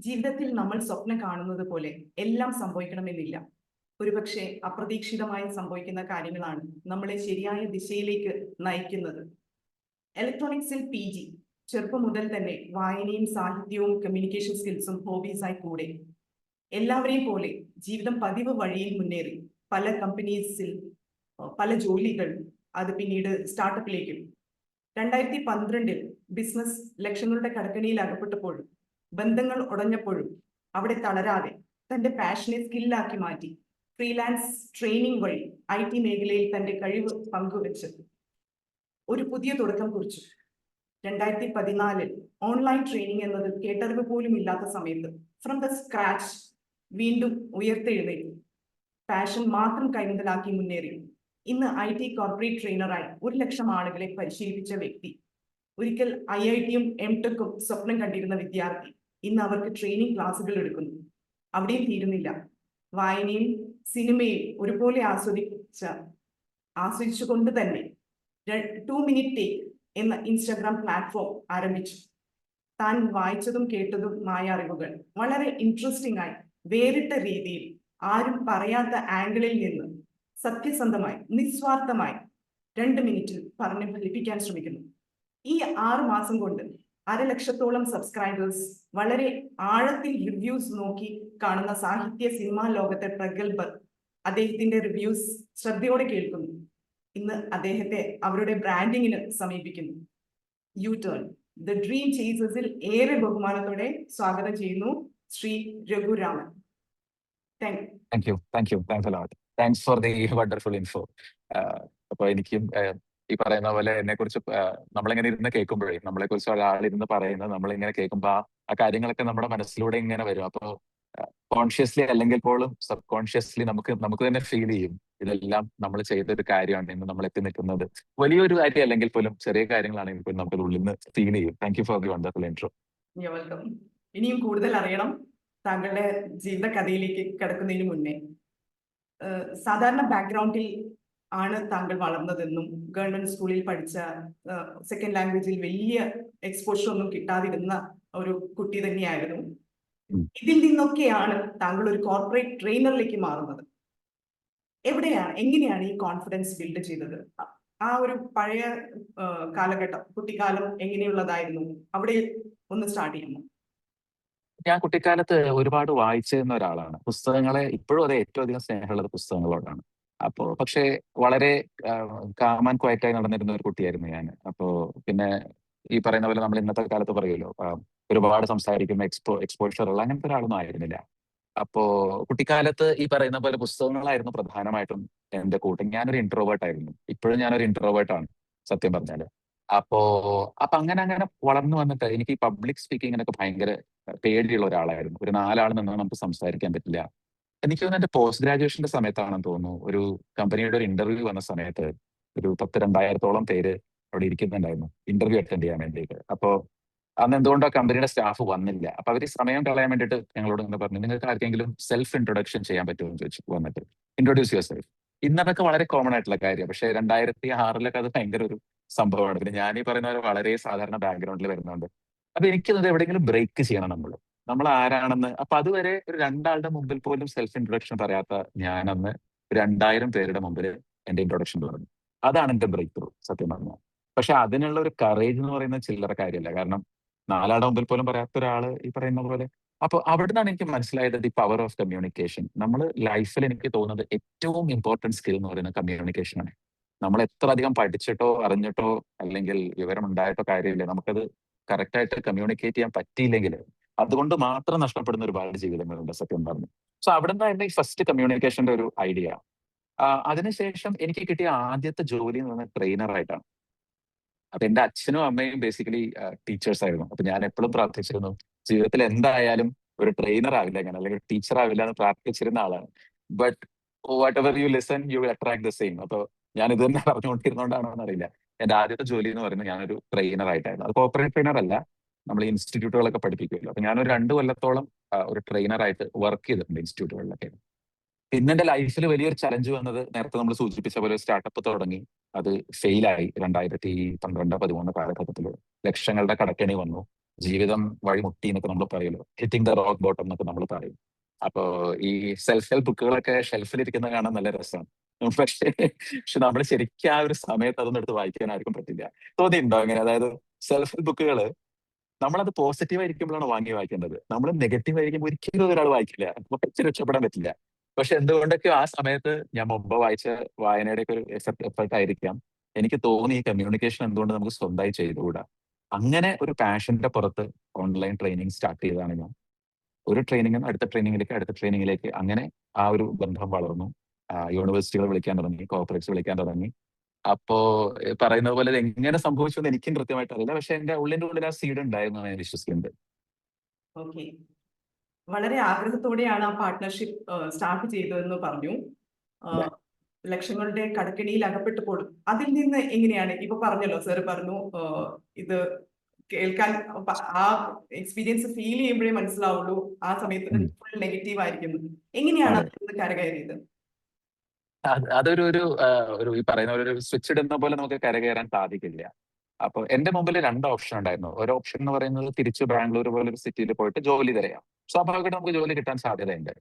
ജീവിതത്തിൽ നമ്മൾ സ്വപ്നം കാണുന്നത് പോലെ എല്ലാം സംഭവിക്കണമെന്നില്ല. ഒരുപക്ഷെ അപ്രതീക്ഷിതമായി സംഭവിക്കുന്ന കാര്യങ്ങളാണ് നമ്മളെ ശരിയായ ദിശയിലേക്ക് നയിക്കുന്നത്. ഇലക്ട്രോണിക്സിൽ PG. ചെറുപ്പം മുതൽ തന്നെ വായനയും സാഹിത്യവും കമ്മ്യൂണിക്കേഷൻ സ്കിൽസും ഹോബീസായി കൂടെ. എല്ലാവരെയും പോലെ ജീവിതം പതിവ് വഴിയിൽ മുന്നേറി പല കമ്പനീസിൽ പല ജോലികൾ, അത് പിന്നീട് സ്റ്റാർട്ടപ്പിലേക്കും. 2012 ബിസിനസ് ലക്ഷങ്ങളുടെ കടക്കണിയിൽ അകപ്പെട്ടപ്പോഴും ബന്ധങ്ങൾ ഉടഞ്ഞപ്പോഴും അവിടെ തളരാതെ തന്റെ പാഷനെ സ്കില്ലാക്കി മാറ്റി ഫ്രീലാൻസ് ട്രെയിനിങ് വഴി IT മേഖലയിൽ തന്റെ കഴിവ് പങ്കുവെച്ച് ഒരു പുതിയ തുടക്കം കുറിച്ചു. 2014 ഓൺലൈൻ ട്രെയിനിങ് എന്നത് കേട്ടറിവ് പോലും ഇല്ലാത്ത സമയത്ത് ഫ്രം ദ സ്ക്രാച്ച് വീണ്ടും ഉയർത്തെഴുന്നേറ്റു. പാഷൻ മാത്രം കൈമുതലാക്കി മുന്നേറി ഇന്ന് IT കോർപ്പറേറ്റ് ട്രെയിനറായി 1,00,000 ആളുകളെ പരിശീലിപ്പിച്ച വ്യക്തി. ഒരിക്കൽ IIT-യും MTech-ഉം സ്വപ്നം കണ്ടിരുന്ന വിദ്യാർത്ഥി ഇന്ന് അവർക്ക് ട്രെയിനിങ് ക്ലാസുകൾ എടുക്കുന്നു. അവിടെയും തീരുന്നില്ല. വായനയും സിനിമയും ഒരുപോലെ ആസ്വദിച്ചുകൊണ്ട് തന്നെ 2 മിനിറ്റ് ടേക്ക് എന്ന ഇൻസ്റ്റാഗ്രാം പ്ലാറ്റ്ഫോം ആരംഭിച്ചു. താൻ വായിച്ചതും കേട്ടതുമായ അറിവുകൾ വളരെ ഇൻട്രസ്റ്റിംഗ് ആയി വേറിട്ട രീതിയിൽ ആരും പറയാത്ത ആംഗിളിൽ നിന്ന് സത്യസന്ധമായി നിസ്വാർത്ഥമായി 2 മിനിറ്റിൽ പറഞ്ഞ് ഫലിപ്പിക്കാൻ ശ്രമിക്കുന്നു. ഈ 6 മാസം കൊണ്ട് 1,00,000-ഓളം സബ്സ്ക്രൈബേഴ്സ്, വളരെ ആഴത്തിൽ റിവ്യൂസ് നോക്കി കാണുന്ന സാഹിത്യ സിനിമാ ലോകത്തെ പ്രഗത്ഭർ അദ്ദേഹത്തിന്റെ റിവ്യൂസ് ശ്രദ്ധയോടെ കേൾക്കുന്നു. ഇന്ന് അദ്ദേഹത്തെ അവരുടെ ബ്രാൻഡിങ്ങിന് സമീപിക്കുന്നു. U-Turn ദ ഡ്രീം ചേസേഴ്സിൽ ഏറെ ബഹുമാനത്തോടെ സ്വാഗതം ചെയ്യുന്നു Shri Raghuraman. Thanks for the wonderful info. അപ്പൊ എനിക്കും ഈ പറയുന്ന പോലെ എന്നെ കുറിച്ച് നമ്മളിങ്ങനെ ഇരുന്ന് കേൾക്കുമ്പോഴേ, നമ്മളെ കുറിച്ച് ഒരാളിരുന്ന് പറയുന്നത് നമ്മളിങ്ങനെ കേൾക്കുമ്പോൾ ആ കാര്യങ്ങളൊക്കെ നമ്മുടെ മനസ്സിലൂടെ ഇങ്ങനെ വരും. അപ്പോ കോൺഷ്യസ്ലി അല്ലെങ്കിൽ പോലും സബ് കോൺഷ്യസ്ലി നമുക്ക് തന്നെ ഫീൽ ചെയ്യും ഇതെല്ലാം നമ്മൾ ചെയ്തൊരു കാര്യമാണ് ഇന്ന് നമ്മൾ എത്തി നിൽക്കുന്നത്. വലിയൊരു കാര്യം അല്ലെങ്കിൽ പോലും ചെറിയ കാര്യങ്ങളാണെങ്കിൽ പോലും നമുക്ക് ഉള്ളിൽ നിന്ന് ഫീൽ ചെയ്യും. Thank you for the wonderful intro. Welcome. ഇനിയും കൂടുതൽ അറിയണം താങ്കളുടെ ജീവിത കഥയിലേക്ക് കിടക്കുന്നതിന് മുന്നേ, സാധാരണ ബാക്ക്ഗ്രൗണ്ടിൽ ആണ് താങ്കൾ വളർന്നതെന്നും ഗവൺമെന്റ് സ്കൂളിൽ പഠിച്ച സെക്കൻഡ് ലാംഗ്വേജിൽ വലിയ എക്സ്പോഷർ ഒന്നും കിട്ടാതിരുന്ന ഒരു കുട്ടി തന്നെയായിരുന്നു. ഇതിൽ നിന്നൊക്കെയാണ് താങ്കൾ ഒരു കോർപ്പറേറ്റ് ട്രെയിനറിലേക്ക് മാറുന്നത്. എങ്ങനെയാണ് ഈ കോൺഫിഡൻസ് ബിൽഡ് ചെയ്തത്? ആ ഒരു പഴയ കാലഘട്ടം, കുട്ടിക്കാലം എങ്ങനെയുള്ളതായിരുന്നു? അവിടെ ഒന്ന് സ്റ്റാർട്ട് ചെയ്യുന്നു. ഞാൻ കുട്ടിക്കാലത്ത് ഒരുപാട് വായിച്ചിരുന്ന ഒരാളാണ്. പുസ്തകങ്ങളെ ഇപ്പോഴും അത് ഏറ്റവും അധികം സ്നേഹമുള്ളത് പുസ്തകങ്ങളോടാണ്. പക്ഷേ വളരെ കാം ആൻഡ് ക്വയറ്റായി നടന്നിരുന്ന ഒരു കുട്ടിയായിരുന്നു ഞാൻ. പിന്നെ ഈ പറയുന്ന പോലെ നമ്മൾ ഇന്നത്തെ കാലത്ത് പറയുമല്ലോ, ഒരുപാട് സംസാരിക്കുന്ന എക്സ്പോഷർ ഉള്ള അങ്ങനത്തെ ഒരാളൊന്നും ആയിരുന്നില്ല. കുട്ടിക്കാലത്ത് ഈ പറയുന്ന പോലെ പുസ്തകങ്ങളായിരുന്നു പ്രധാനമായിട്ടും എന്റെ കൂട്ടം. ഞാനൊരു ഇൻട്രോവേർട്ട് ആയിരുന്നു. ഇപ്പോഴും ഞാനൊരു ഇൻട്രോവേർട്ട് ആണ് സത്യം പറഞ്ഞാല്. അപ്പൊ അങ്ങനെ വളർന്നു വന്നിട്ട് എനിക്ക് ഈ പബ്ലിക് സ്പീക്കിങ്ങിനൊക്കെ ഭയങ്കര പേടിയുള്ള ഒരാളായിരുന്നു. ഒരു 4 ആൾ നിന്ന് നമുക്ക് സംസാരിക്കാൻ പറ്റില്ല. എനിക്ക് തോന്നുന്നു എന്റെ പോസ്റ്റ് ഗ്രാജുവേഷന്റെ സമയത്താണെന്ന് തോന്നുന്നു, ഒരു കമ്പനിയുടെ ഒരു ഇന്റർവ്യൂ വന്ന സമയത്ത് ഒരു 2,000-ഓളം പേര് അവിടെ ഇരിക്കുന്നുണ്ടായിരുന്നു ഇന്റർവ്യൂ അറ്റൻഡ് ചെയ്യാൻ വേണ്ടിയിട്ട്. അന്ന് എന്തുകൊണ്ടോ കമ്പനിയുടെ സ്റ്റാഫ് വന്നില്ല. അവര് സമയം കളയാൻ വേണ്ടിയിട്ട് ഞങ്ങളോട് ഇങ്ങനെ പറഞ്ഞു, നിങ്ങൾക്ക് ആർക്കെങ്കിലും സെൽഫ് ഇൻട്രൊഡക്ഷൻ ചെയ്യാൻ പറ്റുമോ എന്ന് ചോദിച്ചു വന്നിട്ട്, ഇൻട്രൊഡ്യൂസ് യുവർ സെൽഫ്. ഇന്നതൊക്കെ വളരെ കോമൺ ആയിട്ടുള്ള കാര്യം, പക്ഷേ 2006 അത് ഭയങ്കര ഒരു സംഭവമാണ്. പിന്നെ ഞാൻ ഈ പറയുന്ന പോലെ വളരെ സാധാരണ ബാക്ക്ഗ്രൗണ്ടിൽ വരുന്നുണ്ട്. എനിക്കത് എവിടെയെങ്കിലും ബ്രേക്ക് ചെയ്യണം നമ്മൾ ആരാണെന്ന്. അതുവരെ ഒരു 2 ആളുടെ മുമ്പിൽ പോലും സെൽഫ് ഇൻട്രൊഡക്ഷൻ പറയാത്ത ഞാനന്ന് 2000 പേരുടെ മുമ്പിൽ എന്റെ ഇൻട്രൊഡക്ഷൻ പറഞ്ഞു. അതാണ് എന്റെ ബ്രേക്ക് ത്രൂ സത്യം പറഞ്ഞാൽ. പക്ഷെ അതിനുള്ള ഒരു കറേജ് എന്ന് പറയുന്നത് ചില്ലറ കാര്യമല്ല. കാരണം 4 ആളുടെ മുമ്പിൽ പോലും പറയാത്ത ഒരാള് ഈ പറയുന്ന പോലെ. അവിടെ നിന്നാണ് എനിക്ക് മനസ്സിലായത് ദി പവർ ഓഫ് കമ്മ്യൂണിക്കേഷൻ. നമ്മൾ ലൈഫിൽ എനിക്ക് തോന്നുന്നത് ഏറ്റവും ഇമ്പോർട്ടൻറ്റ് സ്കിൽ എന്ന് പറയുന്നത് കമ്മ്യൂണിക്കേഷൻ ആണ്. നമ്മൾ എത്ര അധികം പഠിച്ചിട്ടോ അറിഞ്ഞിട്ടോ അല്ലെങ്കിൽ വിവരം ഉണ്ടായിട്ടോ കാര്യമില്ല, നമുക്കത് കറക്റ്റായിട്ട് കമ്മ്യൂണിക്കേറ്റ് ചെയ്യാൻ പറ്റിയില്ലെങ്കിൽ അതുകൊണ്ട് മാത്രം നഷ്ടപ്പെടുന്ന ഒരുപാട് ജീവിതങ്ങളുണ്ട് സത്യം പറഞ്ഞു. അവിടെ നിന്നായിരുന്നു ഈ ഫസ്റ്റ് കമ്മ്യൂണിക്കേഷന്റെ ഒരു ഐഡിയ. അതിനുശേഷം എനിക്ക് കിട്ടിയ ആദ്യത്തെ ജോലി എന്ന് പറയുന്നത് ട്രെയിനറായിട്ടാണ്. എന്റെ അച്ഛനും അമ്മയും ബേസിക്കലി ടീച്ചേഴ്സ് ആയിരുന്നു. ഞാൻ എപ്പോഴും പ്രാർത്ഥിച്ചിരുന്നു ജീവിതത്തിൽ എന്തായാലും ഒരു ട്രെയിനർ ആവില്ല ഞാൻ, അല്ലെങ്കിൽ ടീച്ചർ ആവില്ല എന്ന് പ്രാർത്ഥിച്ചിരുന്ന ആളാണ്. But what ever you listen you will attract the same. ഞാൻ ഇത് തന്നെ പറഞ്ഞുകൊണ്ടിരുന്നോണ്ടാണോ എന്നറിയില്ല, എന്റെ ആദ്യത്തെ ജോലി എന്ന് പറയുന്നത് ഞാനൊരു ട്രെയിനർ ആയിട്ടായിരുന്നു. അത് കോർപ്പറേറ്റ് ട്രെയിനർ അല്ല, നമ്മൾ ഇൻസ്റ്റിറ്റ്യൂട്ടുകളൊക്കെ പഠിപ്പിക്കുമല്ലോ. ഞാനൊരു 2 കൊല്ലത്തോളം ഒരു ട്രെയിനർ-ആയിട്ട് വർക്ക് ചെയ്തിട്ടുണ്ട് ഇൻസ്റ്റിറ്റ്യൂട്ടുകളിലൊക്കെ. പിന്നെ എന്റെ ലൈഫിൽ വലിയൊരു ചലഞ്ച് വന്നത്, നേരത്തെ നമ്മൾ സൂചിപ്പിച്ച പോലെ സ്റ്റാർട്ടപ്പ് തുടങ്ങി, അത് ഫെയിലായി. 2012-13 കാലഘട്ടത്തിൽ ലക്ഷങ്ങളുടെ കടക്കെണി വന്നു. ജീവിതം വഴിമുട്ടി എന്നൊക്കെ നമ്മൾ പറയുമല്ലോ, ഹിറ്റിംഗ് ദ റോക്ക് ബോട്ടം എന്നൊക്കെ നമ്മൾ പറയും. അപ്പോ ഈ സെൽഫ് ഹെൽപ്പ് ബുക്കുകളൊക്കെ ഷെൽഫിലിരിക്കുന്നത് കാണാൻ നല്ല രസമാണ്. പക്ഷെ നമ്മൾ ശരിക്കും ആ ഒരു സമയത്ത് അതൊന്നും എടുത്ത് വായിക്കാൻ ആർക്കും പറ്റില്ല. തോന്നിയിട്ടുണ്ടോ അങ്ങനെ? അതായത് സെൽഫ് ഹെൽപ്പ് ബുക്കുകൾ നമ്മളത് പോസിറ്റീവ് ആയിരിക്കുമ്പോഴാണ് വാങ്ങി വായിക്കേണ്ടത്. നമ്മൾ നെഗറ്റീവ് ആയിരിക്കുമ്പോൾ ഒരിക്കലും ഒരാൾ വായിക്കില്ല. നമുക്ക് രക്ഷപ്പെടാൻ പറ്റില്ല. പക്ഷെ എന്തുകൊണ്ടൊക്കെയോ ആ സമയത്ത് ഞാൻ മുമ്പ് വായിച്ച വായനയുടെ ഒക്കെ ഒരു എഫർട്ട് ആയിരിക്കാം, എനിക്ക് തോന്നി ഈ കമ്മ്യൂണിക്കേഷൻ എന്തുകൊണ്ട് നമുക്ക് സ്വന്തമായി ചെയ്തുകൂടാ. അങ്ങനെ ഒരു പാഷന്റെ പുറത്ത് ഓൺലൈൻ ട്രെയിനിങ് സ്റ്റാർട്ട് ചെയ്തതാണ് ഞാൻ. ഒരു ട്രെയിനിങ് അടുത്ത ട്രെയിനിങ്ങിലേക്ക് അടുത്ത ട്രെയിനിങ്ങിലേക്ക് അങ്ങനെ ആ ഒരു ബന്ധം വളർന്നു. യൂണിവേഴ്സിറ്റികൾ വിളിക്കാൻ തുടങ്ങി, കോർപ്പറേറ്റ്സ് വിളിക്കാൻ തുടങ്ങി. അപ്പോ പറയുന്നത് പോലെ ഇത് എങ്ങനെ സംഭവിച്ചു എന്ന് എനിക്കും കൃത്യമായിട്ട് അറിയില്ല. പക്ഷെ എന്റെ ഉള്ളിന്റെ ഉള്ളിൽ ആ സീഡ് ഉണ്ടായിരുന്നു എന്ന് ഞാൻ വിശ്വസിക്കുന്നുണ്ട്. ഓക്കെ. വളരെ ആഗ്രഹത്തോടെയാണ് ആ പാർട്ട്ണർഷിപ്പ് സ്റ്റാർട്ട് ചെയ്തതെന്ന് പറഞ്ഞു. ആ, അതെ. ലക്ഷങ്ങളുടെ കടക്കെണിയിൽ അകപ്പെട്ടപ്പോൾ അതിൽ നിന്ന് എങ്ങനെയാണ്, ഇപ്പൊ പറഞ്ഞല്ലോ, സാർ പറഞ്ഞു ഇത് കേൾക്കാൻ ആ എക്സ്പീരിയൻസ് ഫീൽ ചെയ്യുമ്പോഴേ മനസ്സിലാവുള്ളൂ ആ സമയത്ത് ഉം. ഫുൾ നെഗറ്റീവ് ആയിരിക്കുന്നു. എങ്ങനെയാണ് അതെ. അതിൽ നിന്ന് കരകയറിയത്? അതൊരു ഒരു ഒരു ഈ പറയുന്ന പോലെ ഒരു സ്വിച്ച് ഇടുന്ന പോലെ നമുക്ക് കരകയറാൻ സാധിക്കില്ല. അപ്പൊ എന്റെ മുമ്പിൽ രണ്ട് ഓപ്ഷൻ ഉണ്ടായിരുന്നു. ഒരു ഓപ്ഷൻ എന്ന് പറയുന്നത് തിരിച്ച് ബാംഗ്ലൂർ പോലെ ഒരു സിറ്റിയിൽ പോയിട്ട് ജോലി തിരയാം. സ്വാഭാവികമായിട്ട് നമുക്ക് ജോലി കിട്ടാൻ സാധ്യതയുണ്ട്.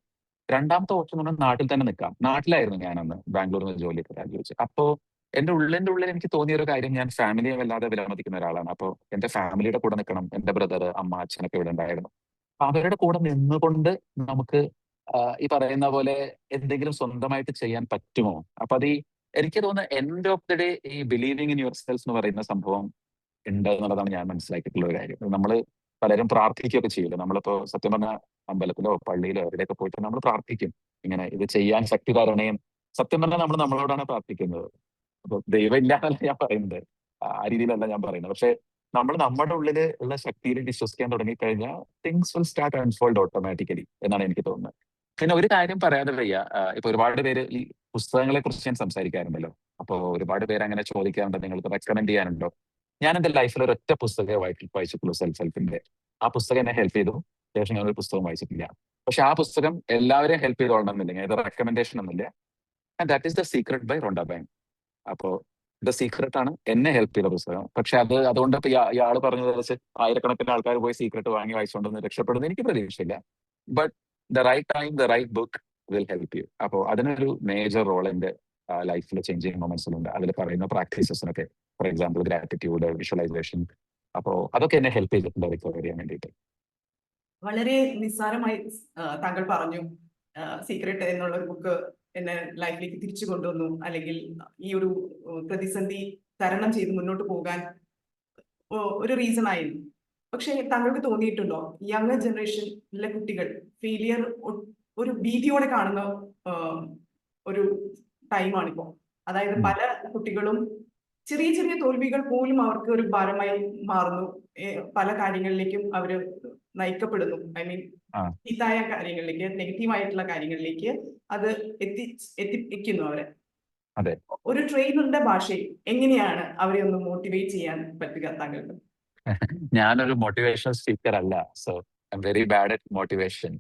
രണ്ടാമത്തെ ഓപ്ഷൻ എന്ന് പറഞ്ഞാൽ നാട്ടിൽ തന്നെ നിൽക്കാം. നാട്ടിലായിരുന്നു ഞാനന്ന് ബാംഗ്ലൂരിൽ നിന്ന് ജോലിയൊക്കെ രാജിവെച്ചു. അപ്പോ എന്റെ ഉള്ളിന്റെ ഉള്ളിൽ എനിക്ക് തോന്നിയ ഒരു കാര്യം, ഞാൻ ഫാമിലിയെ വല്ലാതെ വിലമതിക്കുന്ന ഒരാളാണ്. അപ്പോൾ എന്റെ ഫാമിലിയുടെ കൂടെ നിൽക്കണം. എന്റെ ബ്രദർ, അമ്മ, അച്ഛനൊക്കെ ഇവിടെ ഉണ്ടായിരുന്നു. അപ്പൊ അവരുടെ കൂടെ നിന്നുകൊണ്ട് നമുക്ക് ഈ പറയുന്ന പോലെ എന്തെങ്കിലും സ്വന്തമായിട്ട് ചെയ്യാൻ പറ്റുമോ? അപ്പൊ എനിക്ക് തോന്നുന്നത് എൻഡ് ഓഫ് ദി ഡേ ഈ ബിലീവിങ് ഇൻ യുവർ സെൽഫ് എന്ന് പറയുന്ന സംഭവം ഉണ്ട് എന്നുള്ളതാണ് ഞാൻ മനസ്സിലാക്കിയിട്ടുള്ള ഒരു കാര്യം. നമ്മൾ പലരും പ്രാർത്ഥിക്കുകയൊക്കെ ചെയ്യില്ല. നമ്മളിപ്പോ സത്യം പറഞ്ഞാൽ അമ്പലത്തിലോ പള്ളിയിലോ എവിടെയൊക്കെ പോയിട്ട് നമ്മൾ പ്രാർത്ഥിക്കും, ഇങ്ങനെ ഇത് ചെയ്യാൻ ശക്തി തരണേയും. സത്യം പറഞ്ഞാൽ നമ്മൾ നമ്മളോടാണ് പ്രാർത്ഥിക്കുന്നത്. അപ്പൊ ദൈവം ഇല്ല എന്നല്ല ഞാൻ പറയുന്നത്, ആ രീതിയിലല്ല ഞാൻ പറയുന്നത്. പക്ഷെ നമ്മൾ നമ്മുടെ ഉള്ളിൽ ഉള്ള ശക്തിയിൽ വിശ്വസിക്കാൻ തുടങ്ങിക്കഴിഞ്ഞാൽ things will start unfold automatically എന്നാണ് എനിക്ക് തോന്നുന്നത്. പിന്നെ ഒരു കാര്യം പറയാതെ വയ്യ, ഇപ്പൊ ഒരുപാട് പേര് ഈ പുസ്തകങ്ങളെ കുറിച്ച് ഞാൻ സംസാരിക്കാറുണ്ടല്ലോ. അപ്പൊ ഒരുപാട് പേര് അങ്ങനെ ചോദിക്കാറുണ്ട്, നിങ്ങൾക്ക് റെക്കമെൻഡ് ചെയ്യാനുണ്ടോ? ഞാൻ എന്റെ ലൈഫിൽ ഒരൊറ്റ പുസ്തകമേ വായിച്ചിട്ടുള്ളൂ സെൽഫ് ഹെൽപ്പിന്റെ. ആ പുസ്തകം എന്നെ ഹെൽപ്പ് ചെയ്തു. ശേഷം ഞാൻ ഒരു പുസ്തകം വായിച്ചിട്ടില്ല. പക്ഷെ ആ പുസ്തകം എല്ലാവരെയും ഹെൽപ്പ് ചെയ്തോളണമെന്നില്ല, ഇത് റെക്കമെൻഡേഷൻ ഒന്നുമില്ല. And that is the secret by Rhonda Byrne. അപ്പോ ദ സീക്രട്ട് ആണ് എന്നെ ഹെൽപ്പ് ചെയ്ത പുസ്തകം. പക്ഷെ അതുകൊണ്ട് ഇപ്പൊ ഇയാള് പറഞ്ഞത് വെച്ച് ആയിരക്കണക്കിന് ആൾക്കാർ പോയി സീക്രട്ട് വാങ്ങി വായിച്ചുകൊണ്ടൊന്ന് രക്ഷപ്പെടുന്ന എനിക്ക് പ്രതീക്ഷയില്ല. But the right time the right book will help you. അപ്പോൾ അതിനൊരു മേജർ റോൾ എന്റെ ലൈഫിൽ ചേഞ്ചിങ് മൊമെന്റ്സിലുണ്ട്. അതിൽ പറയുന്ന പ്രാക്ടീസസിനൊക്കെ, ഫോർ എക്സാമ്പിൾ ഗ്രാറ്റിറ്റ്യൂഡ്, വിഷ്വലൈസേഷൻ. അപ്പോൾ അതൊക്കെ എന്നെ ഹെൽപ്പ് ചെയ്തിട്ടുണ്ട് റിക്കവർ ചെയ്യാൻ വേണ്ടിയിട്ട്. വളരെ നിസ്സാരമായി താങ്കൾ പറഞ്ഞു സീക്രട്ട് എന്നുള്ള ഒരു ബുക്ക് എന്നെ ലൈഫിലേക്ക് തിരിച്ചു കൊണ്ടുവന്നു, അല്ലെങ്കിൽ ഈ ഒരു പ്രതിസന്ധി തരണം ചെയ്ത് മുന്നോട്ട് പോകാൻ ഒരു റീസൺ ആയിരുന്നു. പക്ഷെ താങ്കൾക്ക് തോന്നിയിട്ടുണ്ടോ യങ്ങർ ജനറേഷനിലെ കുട്ടികൾ ഫെയിലിയർ ഒരു ഭീതിയോടെ കാണുന്ന ആ, ഒരു ടൈമാണിപ്പോ? അതായത് ഉം. പല കുട്ടികളും ചെറിയ ചെറിയ തോൽവികൾ പോലും അവർക്ക് ഒരു ഭാരമായി മാറുന്നു. പല കാര്യങ്ങളിലേക്കും അവര് നയിക്കപ്പെടുന്നു. ഐ മീൻ ആ, ചീത്തായ കാര്യങ്ങളിലേക്ക്, നെഗറ്റീവ് ആയിട്ടുള്ള കാര്യങ്ങളിലേക്ക് അത് എത്തിക്കുന്നു അവരെ. അതെ. ഒരു ട്രെയിനറുടെ ഭാഷയിൽ എങ്ങനെയാണ് അവരെ ഒന്ന് മോട്ടിവേറ്റ് ചെയ്യാൻ പറ്റുക താങ്കൾക്ക്? ഞാനൊരു മോട്ടിവേഷണൽ സ്പീക്കർ അല്ല. So I'm very bad at motivation.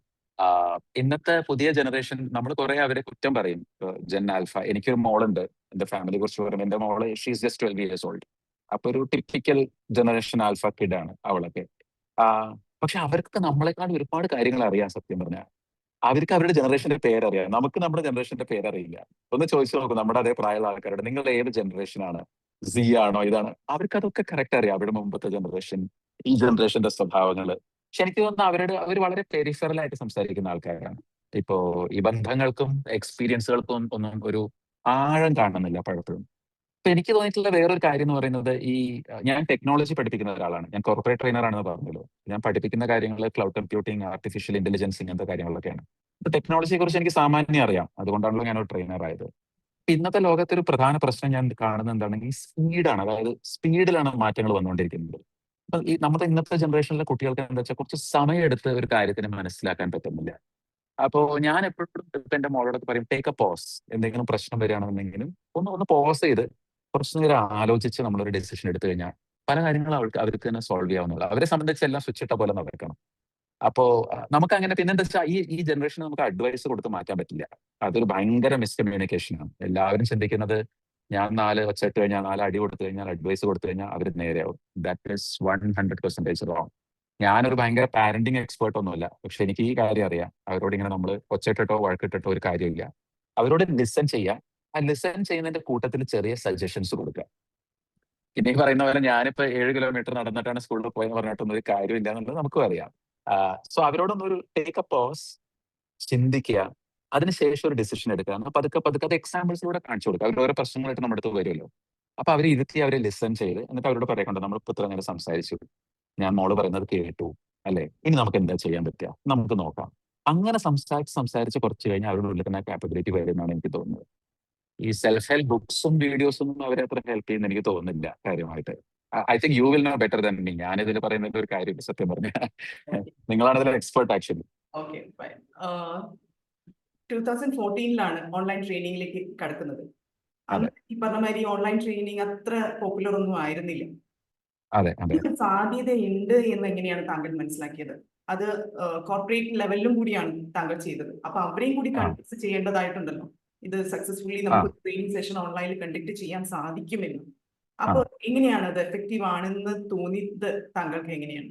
ഇന്നത്തെ പുതിയ ജനറേഷൻ നമ്മൾ കുറെ അവരെ കുറ്റം പറയും. Gen Alpha. എനിക്കൊരു മോളുണ്ട്. എന്റെ ഫാമിലിയെ കുറിച്ച് പറയുമ്പോൾ എന്റെ മോള് ഷീസ് ജസ്റ്റ് 12 years old. അപ്പൊ ഒരു ടിപ്പിക്കൽ ജനറേഷൻ ആൽഫ കിഡ് ആണ് അവളൊക്കെ. പക്ഷെ അവർക്ക് നമ്മളെക്കാൾ ഒരുപാട് കാര്യങ്ങൾ അറിയാം സത്യം പറഞ്ഞാൽ. അവർക്ക് അവരുടെ ജനറേഷന്റെ പേരറിയാം. നമുക്ക് നമ്മുടെ ജനറേഷന്റെ പേരറിയില്ല. ഒന്ന് ചോദിച്ചു നോക്കും നമ്മുടെ അതേ പ്രായമുള്ള ആൾക്കാരോട്, നിങ്ങൾ ഏത് ജനറേഷൻ ആണ്? സി ആണോ ഇതാണ്? അവർക്ക് അതൊക്കെ കറക്റ്റ് അറിയാം. അവരുടെ മുമ്പത്തെ ജനറേഷൻ, ഈ ജനറേഷന്റെ സ്വഭാവങ്ങള്. പക്ഷെ എനിക്ക് തോന്നുന്നു അവർ വളരെ പെരിഫറൽ ആയിട്ട് സംസാരിക്കുന്ന ആൾക്കാരാണ്. ഇപ്പോ ഈ ബന്ധങ്ങൾക്കും എക്സ്പീരിയൻസുകൾക്കും ഒന്നും ഒരു ആഴം കാണുന്നില്ല പലപ്പോഴും. ഇപ്പൊ എനിക്ക് തോന്നിയിട്ടുള്ള വേറൊരു കാര്യം എന്ന് പറയുന്നത്, ഞാൻ ടെക്നോളജി പഠിപ്പിക്കുന്ന ഒരാളാണ്. ഞാൻ കോർപ്പറേറ്റ് ട്രെയിനർ ആണെന്ന് പറഞ്ഞല്ലോ. ഞാൻ പഠിപ്പിക്കുന്ന കാര്യങ്ങൾ ക്ലൗഡ് കമ്പ്യൂട്ടിംഗ്, ആർട്ടിഫിഷ്യൽ ഇന്റലിജൻസ്, ഇങ്ങനത്തെ കാര്യങ്ങളൊക്കെയാണ്. ഇപ്പൊ ടെക്നോളജിയെ കുറിച്ച് എനിക്ക് സാമാന്യം അറിയാം. അതുകൊണ്ടാണല്ലോ ഞാൻ ഒരു ട്രെയിനർ ആയത്. ഇപ്പൊ ഇന്നത്തെ ലോകത്തെ ഒരു പ്രധാന പ്രശ്നം ഞാൻ കാണുന്നത് എന്താണെങ്കിൽ സ്പീഡാണ്. അതായത് സ്പീഡിലാണ് മാറ്റങ്ങൾ വന്നുകൊണ്ടിരിക്കുന്നത്. അപ്പൊ ഈ നമ്മുടെ ഇന്നത്തെ ജനറേഷനിലെ കുട്ടികൾക്ക് എന്താ വെച്ചാൽ കുറച്ച് സമയമെടുത്ത് ഒരു കാര്യത്തിന് മനസ്സിലാക്കാൻ പറ്റുന്നില്ല. അപ്പോ ഞാൻ എപ്പോഴും ഇപ്പൊ എന്റെ മോളോടൊക്കെ പറയും, ടേക്ക് എ പോസ്. എന്തെങ്കിലും പ്രശ്നം വരികയാണെന്നുണ്ടെങ്കിലും ഒന്ന് ഒന്ന് പോസ് ചെയ്ത് കുറച്ചു നേരം ആലോചിച്ച് നമ്മളൊരു ഡെസിഷൻ എടുത്തു കഴിഞ്ഞാൽ പല കാര്യങ്ങളും അവർക്ക് തന്നെ സോൾവ് ചെയ്യാവുന്നതാണ്. അവരെ സംബന്ധിച്ച് എല്ലാം സ്വിച്ച് ഇട്ട പോലെ നടക്കണം. അപ്പോ നമുക്ക് അങ്ങനെ പിന്നെന്താ വെച്ചാൽ ഈ ജനറേഷന് നമുക്ക് അഡ്വൈസ് കൊടുത്ത് മാറ്റാൻ പറ്റില്ല. അതൊരു ഭയങ്കര മിസ്കമ്മ്യൂണിക്കേഷൻ ആണ്. എല്ലാവരും ചിന്തിക്കുന്നത് ഞാൻ 4 ഒച്ച ഇട്ട് കഴിഞ്ഞാൽ, 4 അടി കൊടുത്തു കഴിഞ്ഞാൽ, അഡ്വൈസ് കൊടുത്തു കഴിഞ്ഞാൽ അവർ നേരെയാവും. That is 100% wrong. ഞാനൊരു ഭയങ്കര പാരന്റിങ് എക്സ്പേർട്ട് ഒന്നുമല്ല. പക്ഷെ എനിക്ക് ഈ കാര്യം അറിയാം. അവരോട് ഇങ്ങനെ നമ്മൾ ഒച്ചയിട്ടിട്ടോ വഴക്കിട്ടിട്ടോ ഒരു കാര്യമില്ല. അവരോട് ലിസൺ ചെയ്യുക. ആ ലിസൺ ചെയ്യുന്നതിന്റെ കൂട്ടത്തിൽ ചെറിയ സജഷൻസ് കൊടുക്കുക. പിന്നെ ഈ പറയുന്ന പോലെ ഞാനിപ്പോ 7 കിലോമീറ്റർ നടന്നിട്ടാണ് സ്കൂളിൽ പോയെന്ന് പറഞ്ഞിട്ടൊന്നും ഒരു കാര്യമില്ല എന്നുള്ളത് നമുക്കും അറിയാം. സോ അവരോടൊന്നും ഒരു ടേക്ക് എ പോസ്, ചിന്തിക്കുക, അതിനുശേഷം ഒരു ഡിസിഷൻ എടുക്കുക. എന്നാൽ പതുക്കെ പതുക്കെ അത് എക്സാമ്പിൾസിലൂടെ കാണിച്ചു കൊടുക്കുക. അവർ ഓരോ പ്രശ്നങ്ങളായിട്ട് നമ്മുടെ അടുത്ത് വരുമല്ലോ. അപ്പൊ അവരെ ഇരുത്തി അവരെ ലിസൺ ചെയ്ത് എന്നിട്ട് അവരോട് പറയണ്ട, നമ്മളിപ്പോ ഇത്ര നേരം സംസാരിച്ചു, ഞാൻ മോള് പറയുന്നത് കേട്ടു, അല്ലെ, ഇനി നമുക്ക് എന്താ ചെയ്യാൻ പറ്റുക, നമുക്ക് നോക്കാം. അങ്ങനെ സംസാരിച്ച് സംസാരിച്ച് കുറച്ച് കഴിഞ്ഞാൽ അവരുടെ ഉള്ളിൽ തന്നെ കാപ്പബിലിറ്റി വരുമെന്നാണ് എനിക്ക് തോന്നുന്നത്. ഈ സെൽഫ് ഹെൽപ്പ് ബുക്സും വീഡിയോസും ഒന്നും അവരെ അത്ര ഹെൽപ്പ് ചെയ്യുന്ന എനിക്ക് തോന്നുന്നില്ല കാര്യമായിട്ട്. I think you will know better than me. ഞാനിതിൽ പറയുന്നതിന്റെ ഒരു കാര്യം സത്യം പറഞ്ഞ നിങ്ങളാണ് ഇതിൽ എക്സ്പേർട്ട് ആക്ച്വലി. ഓക്കെ, 2014 ഓൺലൈൻ ട്രെയിനിങ്ങിലേക്ക് കടക്കുന്നത്. അതെ അന്ന് ഈ പറഞ്ഞ മാതിരി ഓൺലൈൻ ട്രെയിനിങ് അത്ര പോപ്പുലർ ഒന്നും ആയിരുന്നില്ല. അതെ അതെ ഇതിന് സാധ്യതയുണ്ട് എന്ന് എങ്ങനെയാണ് താങ്കൾ മനസ്സിലാക്കിയത്? അത് കോർപ്പറേറ്റ് ലെവലിലും കൂടിയാണ് താങ്കൾ ചെയ്തത്. അപ്പൊ അവരെയും കൂടി ആ കൺവിൻസ് ചെയ്യേണ്ടതായിട്ടുണ്ടല്ലോ. ഇത് സക്സസ്ഫുള്ളി ആ നമുക്ക് ട്രെയിനിങ് സെഷൻ ഓൺലൈനിൽ കണ്ടക്ട് ചെയ്യാൻ സാധിക്കുമെന്ന്. ആ അപ്പൊ എങ്ങനെയാണ് അത് എഫക്റ്റീവ് ആണെന്ന് തോന്നിയത് താങ്കൾക്ക് എങ്ങനെയാണ്?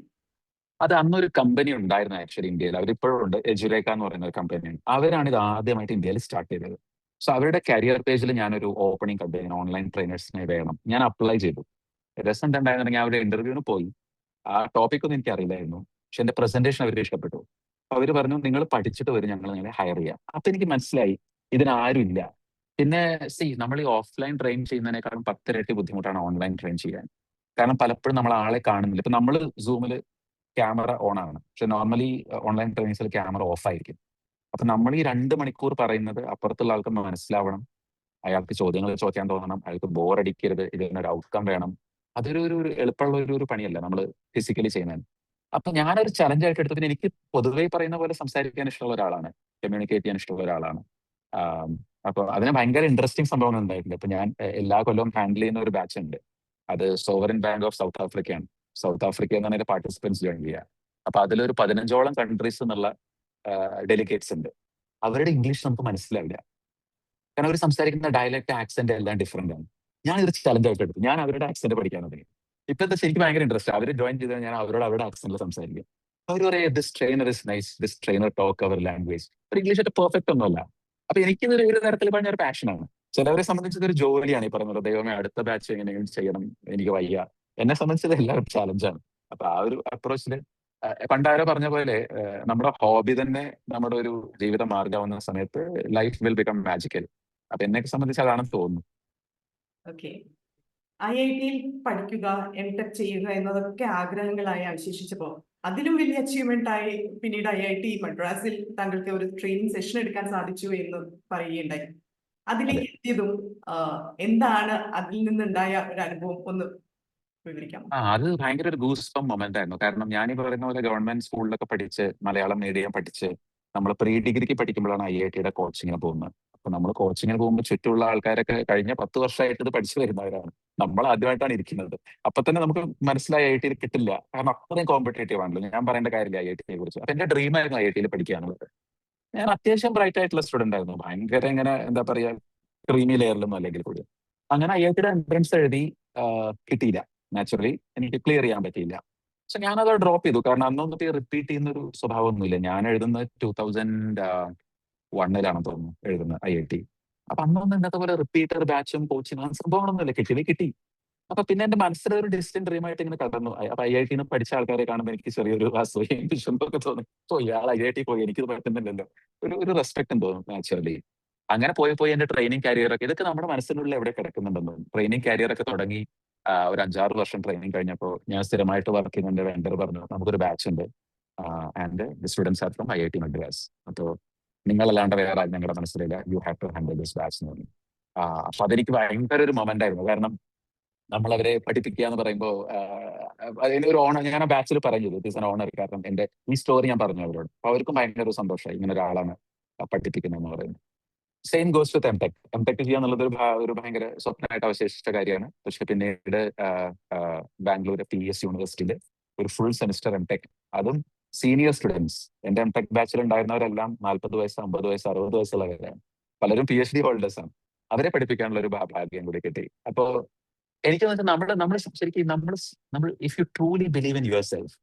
അത് അന്നൊരു കമ്പനി ഉണ്ടായിരുന്നു ആക്ച്വലി ഇന്ത്യയിൽ. അവരിപ്പോഴും ഉണ്ട്, എജുരേക്ക എന്ന് പറയുന്ന ഒരു കമ്പനിയാണ്. അവരാണ് ഇത് ആദ്യമായിട്ട് ഇന്ത്യയിൽ സ്റ്റാർട്ട് ചെയ്തത്. സോ അവരുടെ കരിയർ പേജിൽ ഞാനൊരു ഓപ്പണിംഗ് കമ്പനി ഓൺലൈൻ ട്രെയിനേഴ്സിനെ വേണം, ഞാൻ അപ്ലൈ ചെയ്തു. രസം ഉണ്ടായിരുന്നെങ്കിൽ അവരുടെ ഇന്റർവ്യൂവിന് പോയി. ആ ടോപ്പിക് ഒന്നും എനിക്ക് അറിയില്ലായിരുന്നു, പക്ഷെ എന്റെ പ്രസന്റേഷൻ അവർക്ക് ഇഷ്ടപ്പെട്ടു. അപ്പൊ അവര് പറഞ്ഞു, നിങ്ങൾ പഠിച്ചിട്ട് വരും, ഞങ്ങൾ നിങ്ങളെ ഹയർ ചെയ്യാം. അപ്പൊ എനിക്ക് മനസ്സിലായി ഇതിനാരും ഇല്ല. പിന്നെ നമ്മൾ ഈ ഓഫ്ലൈൻ ട്രെയിൻ ചെയ്യുന്നതിനേക്കാളും 10 ഇരട്ടി ബുദ്ധിമുട്ടാണ് ഓൺലൈൻ ട്രെയിൻ ചെയ്യാൻ. കാരണം പലപ്പോഴും നമ്മൾ ആളെ കാണുന്നില്ല. ഇപ്പൊ നമ്മൾ സൂമിൽ ക്യാമറ ഓൺ ആണ്, പക്ഷെ നോർമലി ഓൺലൈൻ ട്രെയിനിങ്സിൽ ക്യാമറ ഓഫ് ആയിരിക്കും. അപ്പൊ നമ്മൾ ഈ 2 മണിക്കൂർ പറയുന്നത് അപ്പുറത്തുള്ള ആൾക്ക് മനസ്സിലാവണം, അയാൾക്ക് ചോദ്യങ്ങൾ ചോദിക്കാൻ തോന്നണം, അയാൾക്ക് ബോറടിക്കരുത്, ഇതിനൊരു ഔട്ട്കം വേണം. അതൊരു ഒരു ഒരു എളുപ്പമുള്ള ഒരു പണിയല്ല നമ്മൾ ഫിസിക്കലി ചെയ്യുന്നത്. അപ്പൊ ഞാനൊരു ചലഞ്ചായിട്ട് എടുത്തു. പിന്നെ എനിക്ക് പൊതുവേ പറയുന്ന പോലെ സംസാരിക്കാൻ ഇഷ്ടമുള്ള ഒരാളാണ്, കമ്മ്യൂണിക്കേറ്റ് ചെയ്യാൻ ഇഷ്ടമുള്ള ഒരാളാണ്. ആം, അപ്പൊ അതിന് ഭയങ്കര ഇൻട്രസ്റ്റിംഗ് സംഭവങ്ങൾ ഉണ്ടായിട്ടുണ്ട്. ഇപ്പൊ ഞാൻ എല്ലാ കൊല്ലവും ഹാൻഡിൽ ചെയ്യുന്ന ഒരു ബാച്ച് ഉണ്ട്. അത് സോവറിൻ ബാങ്ക് ഓഫ് സൗത്ത് ആഫ്രിക്കയാണ്. സൗത്ത് ആഫ്രിക്ക എന്നാണ് അതിന്റെ പാർട്ടിസിപ്പൻസ് ജോയിൻ ചെയ്യുക. അപ്പൊ അതിലൊരു 15ഓളം കൺട്രീസ് എന്നുള്ള ഡെലിഗേറ്റ്സ് ഉണ്ട്. അവരുടെ ഇംഗ്ലീഷ് നമുക്ക് മനസ്സിലാവില്ല, കാരണം അവർ സംസാരിക്കുന്ന ഡയലക്ട് ആക്സെന്റ് എല്ലാം ഡിഫറെന്റ് ആണ്. ഞാൻ ഇതൊരു ചലഞ്ചായിട്ട് എടുത്തു, ഞാൻ അവരുടെ ആക്സെന്റ് പഠിക്കാൻ തുടങ്ങി. ഇപ്പൊ എന്താ ശരിക്കും ഭയങ്കര ഇൻട്രസ്റ്റ്. അവർ ജോയിൻ ചെയ്താൽ ഞാൻ അവരോട് അവരുടെ ആക്സെന്റിൽ സംസാരിക്കും. അവർ പറയും, this trainer is nice, this trainer talk our language. ഒരു ഇംഗ്ലീഷ് ആയിട്ട് പെർഫെക്റ്റ് ഒന്നുമല്ല. അപ്പൊ എനിക്കിതൊരു ഒരു തരത്തിൽ പറഞ്ഞ ഒരു പാഷനാണ്. ചിലവരെ സംബന്ധിച്ച് ഇതൊരു ജോലിയാണ്. ഈ പറയുന്നത്, ദൈവമേ അടുത്ത ബാച്ച് എങ്ങനെയെങ്കിലും ചെയ്യണം, എനിക്ക് വയ്യ. എന്നെ സംബന്ധിച്ചത് എല്ലാം ഒരു ചാലഞ്ചാണ്. അപ്പൊ ആ ഒരു അപ്രോച്ചില് പണ്ടാരോ പറഞ്ഞ പോലെ നമ്മുടെ ഹോബി തന്നെ നമ്മുടെ ഒരു ജീവിത മാർഗമാവുന്ന സമയത്ത് ലൈഫ് വിൽ ബിക്കം മാജിക്കൽ. അപ്പൊ എന്നെ സംബന്ധിച്ച് അതാണെന്ന് തോന്നുന്നു. ഓക്കെ, IIT-യിൽ പഠിക്കുക, MTech ചെയ്യുക എന്നതൊക്കെ ആഗ്രഹങ്ങളായി അവശേഷിച്ചപ്പോൾ അതിലും വലിയ അച്ചീവ്മെന്റ് ആയി പിന്നീട് IIT മദ്രാസിൽ താങ്കൾക്ക് ഒരു ട്രെയിനിങ് സെഷൻ എടുക്കാൻ സാധിച്ചു എന്ന് പറയുകയുണ്ടായി. അതെ. അതിലേക്ക് എത്തിയതും എന്താണ് അതിൽ നിന്നുണ്ടായ ഒരു അനുഭവം ഒന്ന് വിവരിക്കാമോ? അത് ഭയങ്കര ഒരു ഗൂസ് ബം മൊമെന്റ് ആയിരുന്നു. കാരണം ഞാൻ ഈ പറയുന്ന പോലെ ഗവൺമെന്റ് സ്കൂളിലൊക്കെ പഠിച്ച് മലയാളം മീഡിയം പഠിച്ച് നമ്മൾ പ്രീ ഡിഗ്രിക്ക് പഠിക്കുമ്പോഴാണ് IIT-യുടെ കോച്ചിങ്ങിന് പോകുന്നത്. അപ്പൊ നമ്മൾ കോച്ചിങ്ങിന് പോകുമ്പോൾ ചുറ്റുമുള്ള ആൾക്കാരൊക്കെ കഴിഞ്ഞ 10 വർഷമായിട്ട് ഇത് പഠിച്ചു വരുന്നവരാണ്. നമ്മൾ ആദ്യമായിട്ടാണ് ഇരിക്കുന്നത്. അപ്പൊ തന്നെ നമുക്ക് മനസ്സിലായി IIT-യിൽ കിട്ടില്ല, കാരണം അത്രയും കോമ്പറ്റേറ്റീവ് ആണല്ലോ. ഞാൻ പറയേണ്ട കാര്യമില്ല IIT-യെ കുറിച്ച്. അപ്പൊ എന്റെ ഡ്രീം ആയിരുന്നു IIT-യിൽ പഠിക്കുക എന്നുള്ളത്. ഞാൻ അത്യാവശ്യം ബ്രൈറ്റ് ആയിട്ടുള്ള സ്റ്റുഡന്റ് ആയിരുന്നു, ഭയങ്കര ഇങ്ങനെ എന്താ പറയാ ക്രീമി ലെയറിലൊന്നും അല്ലെങ്കിൽ കൂടി. അങ്ങനെ IIT-യുടെ എൻട്രൻസ് എഴുതി, കിട്ടിയില്ല. നാച്ചുറലി എനിക്ക് ക്ലിയർ ചെയ്യാൻ പറ്റിയില്ല. പക്ഷെ ഞാനത് ഡ്രോപ്പ് ചെയ്തു, കാരണം അന്നൊന്നും റിപ്പീറ്റ് ചെയ്യുന്ന ഒരു സ്വഭാവമൊന്നുമില്ല. ഞാൻ എഴുതുന്നത് 2001-ലാണെന്ന് തോന്നുന്നു എഴുതുന്നത് IIT. അപ്പൊ അന്നൊന്നും ഇന്നത്തെ പോലെ റിപ്പീറ്റർ ബാച്ചും കോച്ചിങ് അങ്ങനെ സംഭവങ്ങളൊന്നുമില്ല. കിട്ടി. അപ്പൊ പിന്നെ എന്റെ മനസ്സിലൊരു ഡിസ്റ്റന്റ് ഡ്രീം ആയിട്ട് ഇങ്ങനെ കടന്നു. അപ്പൊ IIT-ന്ന് പഠിച്ച ആൾക്കാരെ കാണുമ്പോൾ എനിക്ക് ചെറിയൊരു അസൂയയും വിഷമൊക്കെ തോന്നി. ഇയാൾ IIT പോയി, എനിക്കിത് പറ്റുന്നില്ലല്ലോ. ഒരു റെസ്പെക്റ്റും തോന്നും നാച്ചുറലി. അങ്ങനെ പോയി എന്റെ ട്രെയിനിങ് കരിയർ ഒക്കെ ഇതൊക്കെ നമ്മുടെ മനസ്സിനുള്ളിൽ എവിടെ കിടക്കുന്നുണ്ടെന്ന് തോന്നുന്നു. ട്രെയിനിങ് കരിയർ ഒക്കെ തുടങ്ങി ഒരു 5-6 വർഷം ട്രെയിനിങ് കഴിഞ്ഞപ്പോൾ ഞാൻ സ്ഥിരമായിട്ട് വർക്ക് ചെയ്യുന്ന എന്റെ വെണ്ടർ പറഞ്ഞു, നമുക്കൊരു ബാച്ച് ഉണ്ട്, and the students are from IIT Madras. അപ്പോൾ നിങ്ങളല്ലാണ്ട് വേറെ ആരും ഞങ്ങളുടെ മനസ്സിലില്ല, you have to handle this batch എന്ന് പറഞ്ഞു. അപ്പൊ അതെനിക്ക് ഭയങ്കര ഒരു മൊമെന്റ് ആയിരുന്നു. കാരണം നമ്മൾ അവരെ പഠിപ്പിക്കുക എന്ന് പറയുമ്പോൾ അതിനൊരു ഓണർ, ഞാൻ ആ ബാച്ചിൽ പറഞ്ഞു, ഇറ്റ് ഈസ് ആൻ ഓണർ. കാരണം എന്റെ ഈ സ്റ്റോറി ഞാൻ പറഞ്ഞു അവരോട്. അപ്പൊ അവർക്കും ഭയങ്കര ഒരു സന്തോഷമായി, ഇങ്ങനെ ഒരാളാണ് പഠിപ്പിക്കുന്നതെന്ന് പറയുന്നത്. സെയിം ഗോസ് വിത്ത് എംടെക് ചെയ്യുക എന്നുള്ളത് ഒരു ഭയങ്കര സ്വപ്നമായിട്ട് അവശേഷിച്ച കാര്യമാണ്. പക്ഷെ പിന്നീട് ബാംഗ്ലൂർ PES യൂണിവേഴ്സിറ്റിയിൽ ഒരു ഫുൾ സെമിസ്റ്റർ എംടെക്, അതും സീനിയർ സ്റ്റുഡൻസ്. എന്റെ എംടെക് ബാച്ചിൽ ഉണ്ടായിരുന്നവരെല്ലാം 40 വയസ്സ്, 50 വയസ്സ്, 60 വയസ്സുള്ളവരാണ്. പലരും PhD ഹോൾഡേഴ്സ് ആണ്. അവരെ പഠിപ്പിക്കാനുള്ള ഒരു ഭാഗ്യം കൂടി കിട്ടി. അപ്പോ എനിക്ക് നമ്മുടെ ശരിക്കും നമ്മൾ if you truly believe in your self,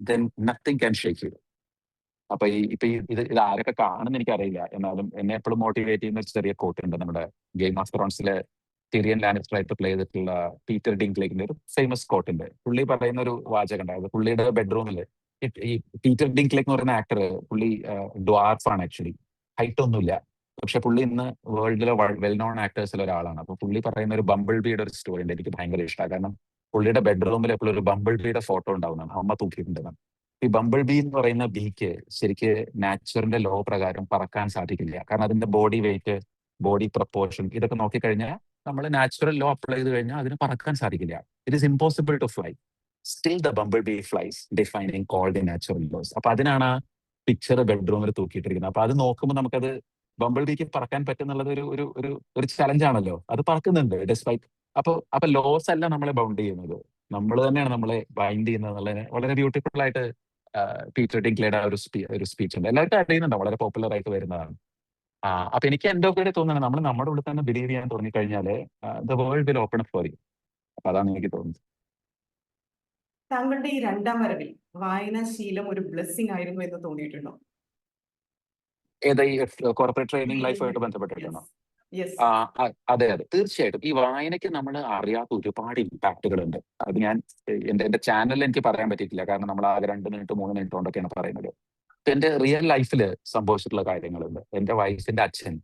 then nothing can shake you. അപ്പൊ ഇത് ആരൊക്കെ കാണുന്ന എനിക്കറിയില്ല, എന്നാലും എന്നെ എപ്പോഴും മോട്ടിവേറ്റ് ചെയ്യുന്ന ഒരു ചെറിയ കോട്ട് ഉണ്ട്. നമ്മുടെ ഗെയിം ഓഫ് ത്രോൺസിലെ ടിറിയൻ ലാനിസ്റ്റർ ആയിട്ട് പ്ലേ ചെയ്തിട്ടുള്ള പീറ്റർ ഡിങ്ക്ലേക്കിന്റെ ഒരു ഫേമസ് കോട്ട് ഉണ്ട്. പുള്ളി പറയുന്ന ഒരു വാചകം ഉണ്ടായത്, പുള്ളിയുടെ ബെഡ്റൂമിൽ ഈ പീറ്റർ ഡിങ്ക്ലേക്ക് എന്ന് പറയുന്ന ആക്ടർ, പുള്ളി ഡ്വാർഫ് ആണ് ആക്ച്വലി, ഹൈറ്റ് ഒന്നുമില്ല. പക്ഷെ പുള്ളി ഇന്ന് വേൾഡിലെ വെൽ നോൺ ആക്ടേഴ്സിൽ ഒരാളാണ്. അപ്പൊ പുള്ളി പറയുന്ന ഒരു ബംബിൾ ബീയുടെ ഒരു സ്റ്റോറി ഉണ്ട്, എനിക്ക് ഭയങ്കര ഇഷ്ടമാണ്. കാരണം പുള്ളിയുടെ ബെഡ്റൂമിൽ എപ്പോഴും ഒരു ബംബിൾ ബീയുടെ ഫോട്ടോ ഉണ്ടാവുന്നതാണ്, അമ്മ തൂക്കിയിട്ടുണ്ടെന്നാണ്. ഈ ബംബിൾ ബീ എന്ന് പറയുന്ന ബീക്ക് ശരിക്ക് നാച്ചുറലിന്റെ ലോ പ്രകാരം പറക്കാൻ സാധിക്കില്ല. കാരണം അതിന്റെ ബോഡി വെയിറ്റ്, ബോഡി പ്രപ്പോർഷൻ, ഇതൊക്കെ നോക്കിക്കഴിഞ്ഞാൽ നമ്മൾ നാച്ചുറൽ ലോ അപ്ലൈ ചെയ്ത് കഴിഞ്ഞാൽ അതിന് പറക്കാൻ സാധിക്കില്ല. It is impossible to fly. Still the bumblebee flies, defining all the natural laws. അപ്പൊ അതിനാണ് ആ പിക്ചർ ബെഡ്റൂമിൽ തൂക്കിയിട്ടിരിക്കുന്നത്. അപ്പൊ അത് നോക്കുമ്പോൾ നമുക്കത് ബംബിൾ ബീക്ക് പറക്കാൻ പറ്റുന്നുള്ളത് ഒരു ഒരു ഒരു ഒരു ചലഞ്ച് ആണല്ലോ. അത് പറക്കുന്നുണ്ട് ഡിസ്പൈറ്റ്. അപ്പൊ ലോസ് അല്ല നമ്മളെ ബൗണ്ട് ചെയ്യുന്നത്, നമ്മൾ തന്നെയാണ് നമ്മളെ ബൈൻഡ് ചെയ്യുന്നത് എന്നുള്ളതിന് വളരെ ബ്യൂട്ടിഫുൾ ആയിട്ട് പീറ്റർ ഡിങ്ക്ലേയുടെ ഒരു സ്പീച്ച് ഉണ്ട്. എല്ലാവർക്കും അറിയുന്നുണ്ട്, വളരെ പോപ്പുലർ ആയിട്ട് വരുന്നതാണ്. അപ്പൊ എനിക്ക് എന്റെ ഒക്കെ തോന്നുന്നത്, നമ്മൾ നമ്മുടെ ഉള്ളിൽ തന്നെ ബിലീവ് ചെയ്യാൻ തുടങ്ങിക്കഴിഞ്ഞാല് the world will open up for you. അപ്പൊ അതാണ് എനിക്ക് തോന്നുന്നത്. താങ്കളുടെ ഈ രണ്ടാം വരവിൽ വായനാശീലം ഒരു ബ്ലെസ്സിങ് ആയിരുന്നു എന്ന് തോന്നിയിട്ടുണ്ടോ? ഏതാ ഈ കോർപ്പറേറ്റ് ട്രെയിനിങ് ലൈഫായിട്ട് ബന്ധപ്പെട്ടിട്ടാണോ? അതെ തീർച്ചയായിട്ടും. ഈ വായനയ്ക്ക് നമ്മൾ അറിയാത്ത ഒരുപാട് ഇമ്പാക്റ്റുകൾ ഉണ്ട്. അത് ഞാൻ എന്റെ ചാനലിൽ എനിക്ക് പറയാൻ പറ്റിയിട്ടില്ല, കാരണം നമ്മൾ ആകെ 2 മിനിറ്റ് 3 മിനിറ്റ് കൊണ്ടൊക്കെയാണ് പറയുന്നത്. എന്റെ റിയൽ ലൈഫിൽ സംഭവിച്ചിട്ടുള്ള കാര്യങ്ങളുണ്ട്. എന്റെ വൈഫിന്റെ അച്ഛൻ,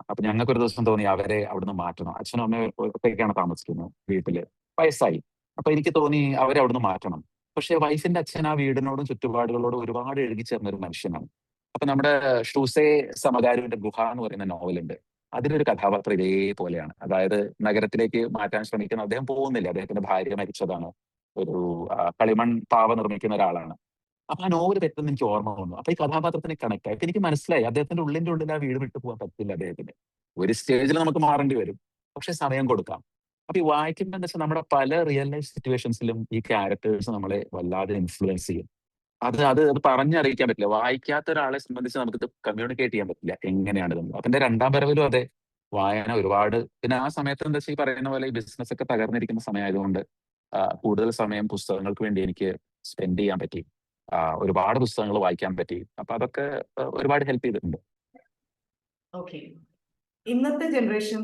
അപ്പൊ ഞങ്ങൾക്ക് ഒരു ദിവസം തോന്നി അവരെ അവിടുന്ന് മാറ്റണം. അച്ഛനും അമ്മയും ഒറ്റയ്ക്കാണ് താമസിക്കുന്നത് വീട്ടില്, വയസ്സായി. അപ്പൊ എനിക്ക് തോന്നി അവരെ അവിടുന്ന് മാറ്റണം. പക്ഷെ വൈഫിന്റെ അച്ഛൻ ആ വീടിനോടും ചുറ്റുപാടുകളോടും ഒരുപാട് എഴുകിച്ചേർന്ന ഒരു മനുഷ്യനാണ്. അപ്പൊ നമ്മുടെ ഷൂസെ സമകാരുവിന്റെ ഗുഹ എന്ന് പറയുന്ന നോവലുണ്ട്, അതിലൊരു കഥാപാത്രം ഇതേപോലെയാണ്. അതായത് നഗരത്തിലേക്ക് മാറ്റാൻ ശ്രമിക്കുന്ന അദ്ദേഹം പോകുന്നില്ല, അദ്ദേഹത്തിന്റെ ഭാര്യ മരിച്ചതാണ്, ഒരു കളിമൺ പാവ നിർമ്മിക്കുന്ന ഒരാളാണ്. അപ്പൊ ആ നോവൽ പെട്ടെന്ന് എനിക്ക് ഓർമ്മ വന്നു. അപ്പൊ ഈ കഥാപാത്രത്തിനെ കണക്ട് ആയി. എനിക്ക് മനസ്സിലായി അദ്ദേഹത്തിന്റെ ഉള്ളിന്റെ ഉള്ളിൽ ആ വീട് വിട്ടു പോകാൻ പറ്റില്ല അദ്ദേഹത്തിന്. ഒരു സ്റ്റേജിൽ നമുക്ക് മാറേണ്ടി വരും, പക്ഷെ സമയം കൊടുക്കാം. അപ്പൊ ഈ വായിക്കുമ്പോൾ എന്താ വെച്ചാൽ നമ്മുടെ പല റിയൽ ലൈഫ് സിറ്റുവേഷൻസിലും ഈ ക്യാരക്ടേഴ്സ് നമ്മളെ വല്ലാതെ ഇൻഫ്ലുവൻസ് ചെയ്യും. അത് പറഞ്ഞറിയിക്കാൻ പറ്റില്ല. വായിക്കാത്ത ഒരാളെ സംബന്ധിച്ച് നമുക്കിത് കമ്മ്യൂണിക്കേറ്റ് ചെയ്യാൻ പറ്റില്ല എങ്ങനെയാണിതെന്ന്. അപ്പൊ എന്റെ രണ്ടാം വരവിലും അതെ, വായന ഒരുപാട്. പിന്നെ ആ സമയത്ത് എന്താ വെച്ചാൽ ഈ പറയുന്ന പോലെ ഈ ബിസിനസ് ഒക്കെ തകർന്നിരിക്കുന്ന സമയമായതുകൊണ്ട് കൂടുതൽ സമയം പുസ്തകങ്ങൾക്ക് വേണ്ടി എനിക്ക് സ്പെൻഡ് ചെയ്യാൻ പറ്റി. ഒരുപാട് പുസ്തകങ്ങൾ വായിക്കാൻ പറ്റി. അപ്പൊ അതൊക്കെ ഒരുപാട് ഹെൽപ്പ് ചെയ്തിട്ടുണ്ട്. ഓക്കെ. ഇന്നത്തെ ജനറേഷൻ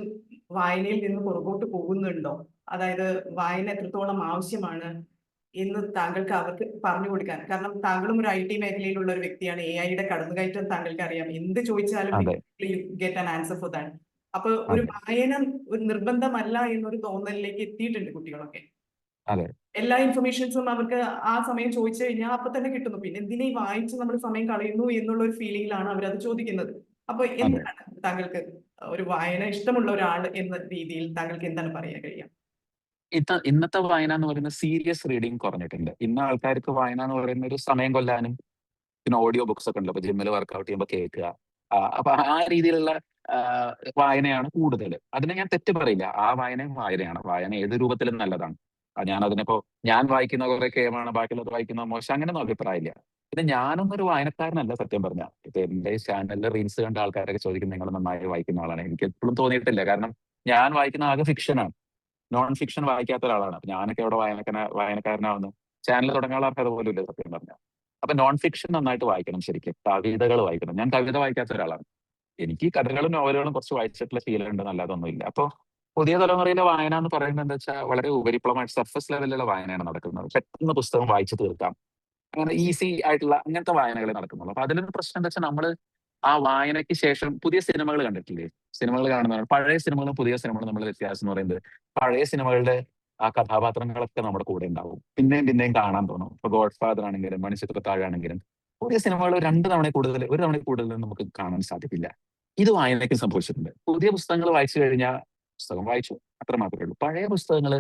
വായനയിൽ നിന്ന് പുറകോട്ട് പോകുന്നുണ്ടോ? അതായത് വായന എത്രത്തോളം ആവശ്യമാണ് എന്ന് താങ്കൾക്ക് അവർക്ക് പറഞ്ഞു കൊടുക്കാൻ? കാരണം താങ്കളും ഒരു IT മേഖലയിലുള്ള ഒരു വ്യക്തിയാണ്. AI-യുടെ കടന്നുകയറ്റം താങ്കൾക്ക് അറിയാം. എന്ത് ചോദിച്ചാലും അതെ get an answer for that. അപ്പൊ ഒരു അതെ വായന ഒരു നിർബന്ധമല്ല എന്നൊരു തോന്നലിലേക്ക് എത്തിയിട്ടുണ്ട് കുട്ടികളൊക്കെ. അതെ എല്ലാ ഇൻഫർമേഷൻസും അവർക്ക് ആ സമയം ചോദിച്ചു കഴിഞ്ഞാൽ അപ്പൊ തന്നെ കിട്ടുന്നു. പിന്നെ എന്തിനാ ഈ വായിച്ച് നമ്മൾ സമയം കളയുന്നു എന്നുള്ള ഒരു ഫീലിംഗിലാണ് അവരത് ചോദിക്കുന്നത്. അപ്പൊ അതെ എന്താണ് താങ്കൾക്ക് ഒരു വായന ഇഷ്ടമുള്ള ഒരാൾ എന്ന രീതിയിൽ താങ്കൾക്ക് എന്താണ് പറയാൻ കഴിയുക? ഇന്നത്തെ വായന എന്ന് പറയുന്നത് സീരിയസ് റീഡിങ് കുറഞ്ഞിട്ടുണ്ട്. ഇന്ന് ആൾക്കാർക്ക് വായന എന്ന് പറയുന്ന ഒരു സമയം കൊല്ലാനും, പിന്നെ ഓഡിയോ ബുക്സ് ഒക്കെ ഉണ്ടല്ലോ, അപ്പൊ ജിമ്മിൽ വർക്കൗട്ട് ചെയ്യുമ്പോൾ കേൾക്കുക, അപ്പൊ ആ രീതിയിലുള്ള ആ, വായനയാണ് കൂടുതൽ. അതിനെ ഞാൻ തെറ്റ് പറയില്ല, ആ വായനയും വായനയാണ്. വായന ഏത് രൂപത്തിലും നല്ലതാണ്. ഞാൻ അതിനിപ്പോ ഞാൻ വായിക്കുന്ന കുറെ കേമാണ്, ബാക്കിയുള്ളത് വായിക്കുന്ന മോശം, അങ്ങനെയൊന്നും അഭിപ്രായമില്ല. പിന്നെ ഞാനൊന്നും ഒരു വായനക്കാരനല്ല സത്യം പറഞ്ഞ. ഇപ്പൊ എന്റെ ചാനലിൽ റീൽസ് കണ്ട ആൾക്കാരൊക്കെ ചോദിക്കും നിങ്ങൾ നന്നായി വായിക്കുന്ന ആളാണ്. എനിക്ക് എപ്പോഴും തോന്നിയിട്ടില്ല, കാരണം ഞാൻ വായിക്കുന്ന ആകെ ഫിക്ഷനാണ്, നോൺ ഫിക്ഷൻ വായിക്കാത്ത ഒരാളാണ്. അപ്പൊ ഞാനൊക്കെ അവിടെ വായനക്കാരനാവുന്നു. ചാനൽ തുടങ്ങാനുള്ള അർഹത പോലും ഇല്ല സത്യം പറഞ്ഞ. അപ്പൊ നോൺ ഫിക്ഷൻ നന്നായിട്ട് വായിക്കണം, ശരിക്കും കവിതകൾ വായിക്കണം. ഞാൻ കവിത വായിക്കാത്ത ഒരാളാണ്. എനിക്ക് കഥകളും നോവലുകളും കുറച്ച് വായിച്ചിട്ടുള്ള ശീലമുണ്ട്, നല്ലതൊന്നുമില്ല. അപ്പൊ പുതിയ തലമുറയിലെ വായന എന്ന് പറയുന്നത് എന്താ വെച്ചാൽ വളരെ ഉപരിപ്ലവമായിട്ട് സർഫസ് ലെവലിലുള്ള വായനയാണ് നടക്കുന്നത്. പെട്ടെന്ന് പുസ്തകം വായിച്ചു തീർക്കാം, അങ്ങനെ ഈസി ആയിട്ടുള്ള അങ്ങനത്തെ വായനകളെ നടക്കുന്നുള്ളൂ. അപ്പൊ അതിലൊരു പ്രശ്നം എന്താ വെച്ചാൽ നമ്മള് ആ വായനയ്ക്ക് ശേഷം പുതിയ സിനിമകൾ കണ്ടിട്ടില്ലേ? സിനിമകൾ കാണുന്നതാണ്, പഴയ സിനിമകളും പുതിയ സിനിമകളും നമ്മൾ വ്യത്യാസം എന്ന് പറയുന്നത്, പഴയ സിനിമകളുടെ ആ കഥാപാത്രങ്ങളൊക്കെ നമ്മുടെ കൂടെ ഉണ്ടാവും, പിന്നെയും പിന്നെയും കാണാൻ തോന്നും. ഇപ്പൊ ഗോഡ് ഫാദർ ആണെങ്കിലും മണിച്ചിത്രത്താഴ് ആണെങ്കിലും പുതിയ സിനിമകൾ 2 തവണ കൂടുതൽ, 1 തവണ കൂടുതൽ നമുക്ക് കാണാൻ സാധിക്കില്ല. ഇത് വായനയ്ക്ക് സംഭവിച്ചിട്ടുണ്ട്. പുതിയ പുസ്തകങ്ങൾ വായിച്ചു കഴിഞ്ഞാൽ പുസ്തകം വായിച്ചു അത്ര മാത്രമേ ഉള്ളൂ. പഴയ പുസ്തകങ്ങൾ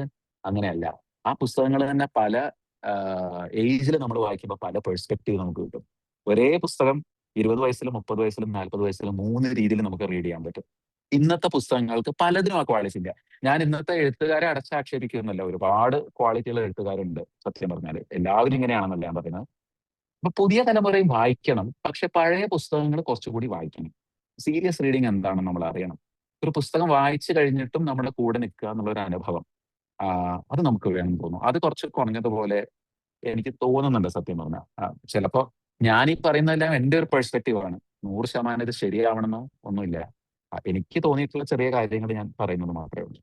അങ്ങനെയല്ല. ആ പുസ്തകങ്ങൾ തന്നെ പല ഏജിൽ നമ്മൾ വായിക്കുമ്പോൾ പല പെർസ്പെക്റ്റീവ് നമുക്ക് കിട്ടും. ഒരേ പുസ്തകം 20 വയസ്സിലും 30 വയസ്സിലും 40 വയസ്സിലും 3 രീതിയിൽ നമുക്ക് റീഡ് ചെയ്യാൻ പറ്റും. ഇന്നത്തെ പുസ്തകങ്ങൾക്ക് പലതിനും ആ ക്വാളിറ്റി ഇല്ല. ഞാൻ ഇന്നത്തെ എഴുത്തുകാരെ അടച്ചാക്ഷേപിക്കുന്നില്ല, ഒരുപാട് ക്വാളിറ്റിയുള്ള എഴുത്തുകാരുണ്ട് സത്യം പറഞ്ഞാൽ. എല്ലാവരും ഇങ്ങനെയാണെന്നല്ല ഞാൻ പറയുന്നത്. അപ്പൊ പുതിയ തലമുറയും വായിക്കണം, പക്ഷെ പഴയ പുസ്തകങ്ങൾ കുറച്ചുകൂടി വായിക്കണം. സീരിയസ് റീഡിങ് എന്താണെന്ന് നമ്മൾ അറിയണം. ഒരു പുസ്തകം വായിച്ചു കഴിഞ്ഞിട്ടും നമ്മുടെ കൂടെ നിൽക്കുക എന്നുള്ള ഒരു അനുഭവം, അത് നമുക്ക് വേണം തോന്നുന്നു. അത് കുറച്ച് കുറഞ്ഞതുപോലെ എനിക്ക് തോന്നുന്നുണ്ട് സത്യം പറഞ്ഞാൽ. ചിലപ്പോ ഞാൻ ഈ പറയുന്നതെല്ലാം എന്റെ ഒരു പെർസ്പെക്റ്റീവ് ആണ്. 100% ഇത് ശരിയാവണമെന്നോ ഒന്നുമില്ല. എനിക്ക് തോന്നിയിട്ടുള്ള ചെറിയ കാര്യങ്ങൾ ഞാൻ പറയുന്നത് മാത്രമേ ഉള്ളൂ.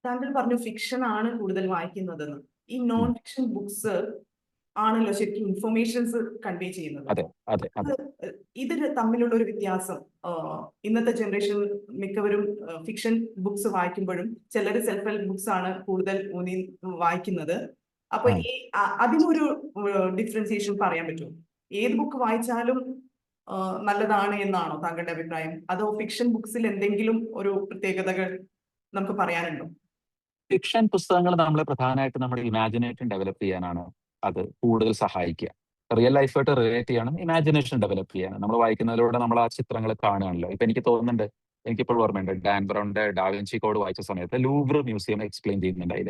താങ്കൾ പറഞ്ഞു ഫിക്ഷൻ ആണ് കൂടുതൽ വായിക്കുന്നതെന്ന്. ഈ നോൺ ഉം. ഫിക്ഷൻ ബുക്സ് ആണല്ലോ ശരിക്കും ഇൻഫർമേഷൻസ് കൺവേ ചെയ്യുന്നത്. അതെ അതെ അതെ. ഇത് തമ്മിലുള്ള ഒരു വ്യത്യാസം ഇന്നത്തെ ജനറേഷൻ മിക്കവരും ഫിക്ഷൻ ബുക്സ് വായിക്കുമ്പോഴും ചിലർ സെൽഫ് ഹെൽപ്പ് ബുക്സ് ആണ് കൂടുതൽ ഊന്നി വായിക്കുന്നത്. അപ്പൊ ആ. അതിനൊരു ഡിഫറൻസിയേഷൻ പറയാൻ പറ്റുമോ? ഏത് ബുക്ക് വായിച്ചാലും നല്ലതാണ് എന്നാണോ താങ്കളുടെ അഭിപ്രായം? അതോ ഫിക്ഷൻ ബുക്സിൽ എന്തെങ്കിലും ഒരു പ്രത്യേകതകൾ നമുക്ക് പറയാനുണ്ടോ? ഫിക്ഷൻ പുസ്തകങ്ങൾ നമ്മളെ പ്രധാനമായിട്ട് നമ്മുടെ ഇമാജിനേഷൻ ഡെവലപ്പ് ചെയ്യാനാണ് അത് കൂടുതൽ സഹായിക്കുക. റിയൽ ലൈഫായിട്ട് റിലേറ്റ് ചെയ്യണം, ഇമാജിനേഷൻ ഡെവലപ്പ് ചെയ്യാനും. നമ്മൾ വായിക്കുന്നതിലൂടെ നമ്മൾ ആ ചിത്രങ്ങൾ കാണുകയാണല്ലോ. ഇപ്പൊ എനിക്ക് തോന്നുന്നുണ്ട്, എനിക്കിപ്പോൾ ഓർമ്മയുണ്ട്, ഡാൻ ബ്രൗണിന്റെ ഡാവിഞ്ചി കോഡ് വായിച്ച സമയത്ത് ലൂവർ മ്യൂസിയം എക്സ്പ്ലെയിൻ ചെയ്യുന്നുണ്ട് അതിൽ.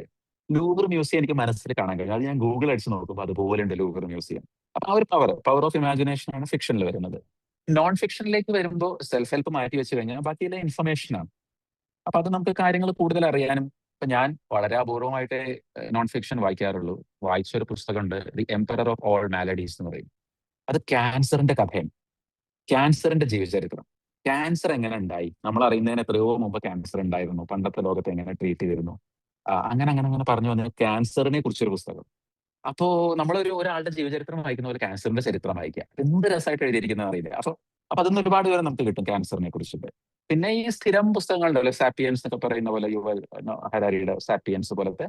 ലൂവർ മ്യൂസിയം എനിക്ക് മനസ്സിൽ കാണാൻ കഴിയും. അത് ഞാൻ ഗൂഗിൾ അടിച്ച് നോക്കുമ്പോൾ അതുപോലെ ഉണ്ട് ലൂവർ മ്യൂസിയം. അപ്പൊ ആ ഒരു പവർ ഓഫ് ഇമാജിനേഷൻ ആണ് ഫിക്ഷനിൽ വരുന്നത്. നോൺ ഫിക്ഷനിലേക്ക് വരുമ്പോൾ സെൽഫ് ഹെൽപ്പ് മാറ്റി വെച്ച് കഴിഞ്ഞാൽ ബാക്കിയെല്ലാം ഇൻഫർമേഷൻ ആണ്. അപ്പൊ അത് നമുക്ക് കാര്യങ്ങൾ കൂടുതൽ അറിയാനും. ഇപ്പൊ ഞാൻ വളരെ അപൂർവമായിട്ട് നോൺ ഫിക്ഷൻ വായിക്കാറുള്ളൂ. വായിച്ച ഒരു പുസ്തകമുണ്ട്, the emperor of all maladies എന്ന് പറയും. അത് ക്യാൻസറിന്റെ കഥയാണ്. ക്യാൻസറിന്റെ ജീവചരിത്രം. ക്യാൻസർ എങ്ങനെ ഉണ്ടായി, നമ്മൾ അറിയുന്നതിന് എത്രയോ മുമ്പ് ക്യാൻസർ ഉണ്ടായിരുന്നു, പണ്ടത്തെ ലോകത്ത് എങ്ങനെ ട്രീറ്റ് ചെയ്തിരുന്നു, അങ്ങനെ അങ്ങനെ അങ്ങനെ പറഞ്ഞു വന്ന ക്യാൻസറിനെ കുറിച്ചൊരു പുസ്തകം. അപ്പോ നമ്മളൊരു ഒരാളുടെ ജീവചരിത്രം വായിക്കുന്ന പോലെ ക്യാൻസറിന്റെ ചരിത്രം വായിക്കുക, എന്ത് രസമായിട്ട് എഴുതിയിരിക്കുന്നത് അറിയില്ല. അപ്പൊ അതിന്ന് ഒരുപാട് പേര് നമുക്ക് കിട്ടും ക്യാൻസറിനെ കുറിച്ചിട്ട്. പിന്നെ ഈ സ്ഥിരം പുസ്തകങ്ങളുണ്ടല്ലോ, സാപ്പിയൻസ് എന്നൊക്കെ പറയുന്ന പോലെ, യുവൽ ഹരാരിയുടെ സാപ്പിയൻസ് പോലത്തെ.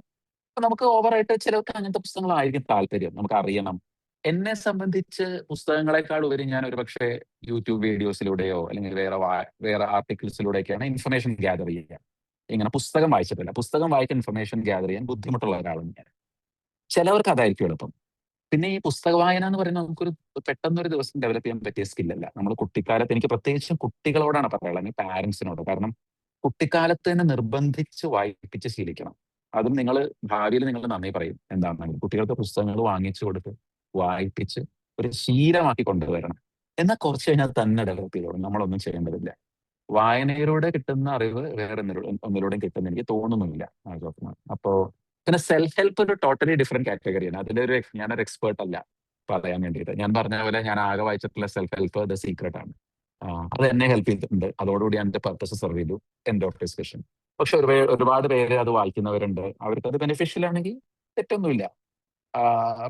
അപ്പൊ നമുക്ക് ഓവറായിട്ട് ചിലർക്ക് അങ്ങനത്തെ പുസ്തകങ്ങളായിരിക്കും താല്പര്യം, നമുക്ക് അറിയണം. എന്നെ സംബന്ധിച്ച് പുസ്തകങ്ങളെക്കാൾ ഉപരി ഞാൻ ഒരുപക്ഷെ യൂട്യൂബ് വീഡിയോസിലൂടെയോ അല്ലെങ്കിൽ വേറെ ആർട്ടിക്കിൾസിലൂടെയൊക്കെയാണ് ഇൻഫർമേഷൻ ഗ്യാദർ ചെയ്യുക. ഇങ്ങനെ പുസ്തകം വായിച്ചിട്ടില്ല. പുസ്തകം വായിക്കാൻ ഇൻഫർമേഷൻ ഗ്യാദർ ചെയ്യാൻ ബുദ്ധിമുട്ടുള്ള ഒരാളാണ് ഞാൻ. ചിലവർക്ക് അതായിരിക്കും എളുപ്പം. പിന്നെ ഈ പുസ്തക വായന എന്ന് പറയുന്നത് നമുക്കൊരു പെട്ടെന്നൊരു ദിവസം ഡെവലപ്പ് ചെയ്യാൻ പറ്റിയ സ്കില്ലല്ല. നമ്മൾ കുട്ടിക്കാലത്ത്, എനിക്ക് പ്രത്യേകിച്ചും കുട്ടികളോടാണ് പറയാനുള്ളത്, അല്ലെങ്കിൽ പാരന്റ്സിനോട്. കാരണം കുട്ടിക്കാലത്ത് തന്നെ നിർബന്ധിച്ച് വായിപ്പിച്ച് ശീലിക്കണം. അതും നിങ്ങൾ ഭാവിയിൽ നിങ്ങൾ നന്ദി പറയും എന്താണെങ്കിലും. കുട്ടികൾക്ക് പുസ്തകങ്ങൾ വാങ്ങിച്ചു കൊടുത്ത് വായിപ്പിച്ച് ഒരു ശീലമാക്കി കൊണ്ടുവരണം. എന്നാൽ കുറച്ച് കഴിഞ്ഞാൽ അത് തന്നെ ഡെവലപ്പ് ചെയ്തോളും. നമ്മളൊന്നും ചെയ്യേണ്ടതില്ല. വായനയിലൂടെ കിട്ടുന്ന അറിവ് വേറെ ഒന്നിലൂടെയും കിട്ടുന്ന എനിക്ക് തോന്നുന്നില്ല. അപ്പോ പിന്നെ സെൽഫ് ഹെൽപ്പ് ഒരു ടോട്ടലി ഡിഫറെന്റ് കാറ്റഗറിയാണ്. അതിലൊരു ഞാനൊരു എക്സ്പേർട്ട് അല്ല പറയാൻ വേണ്ടിയിട്ട്. ഞാൻ പറഞ്ഞ പോലെ ഞാൻ ആകെ വായിച്ചിട്ടുള്ള സെൽഫ് ഹെൽപ്പ് ദ സീക്രട്ട് ആണ്. അത് എന്നെ ഹെൽപ്പ് ചെയ്തിട്ടുണ്ട്. അതോടുകൂടി എന്റെ പർപ്പസ് സെർവ് ചെയ്തു. End of discussion. പക്ഷെ ഒരുപാട് പേര് അത് വായിക്കുന്നവരുണ്ട്. അവർക്ക് അത് ബെനിഫിഷ്യൽ ആണെങ്കിൽ തെറ്റൊന്നുമില്ല.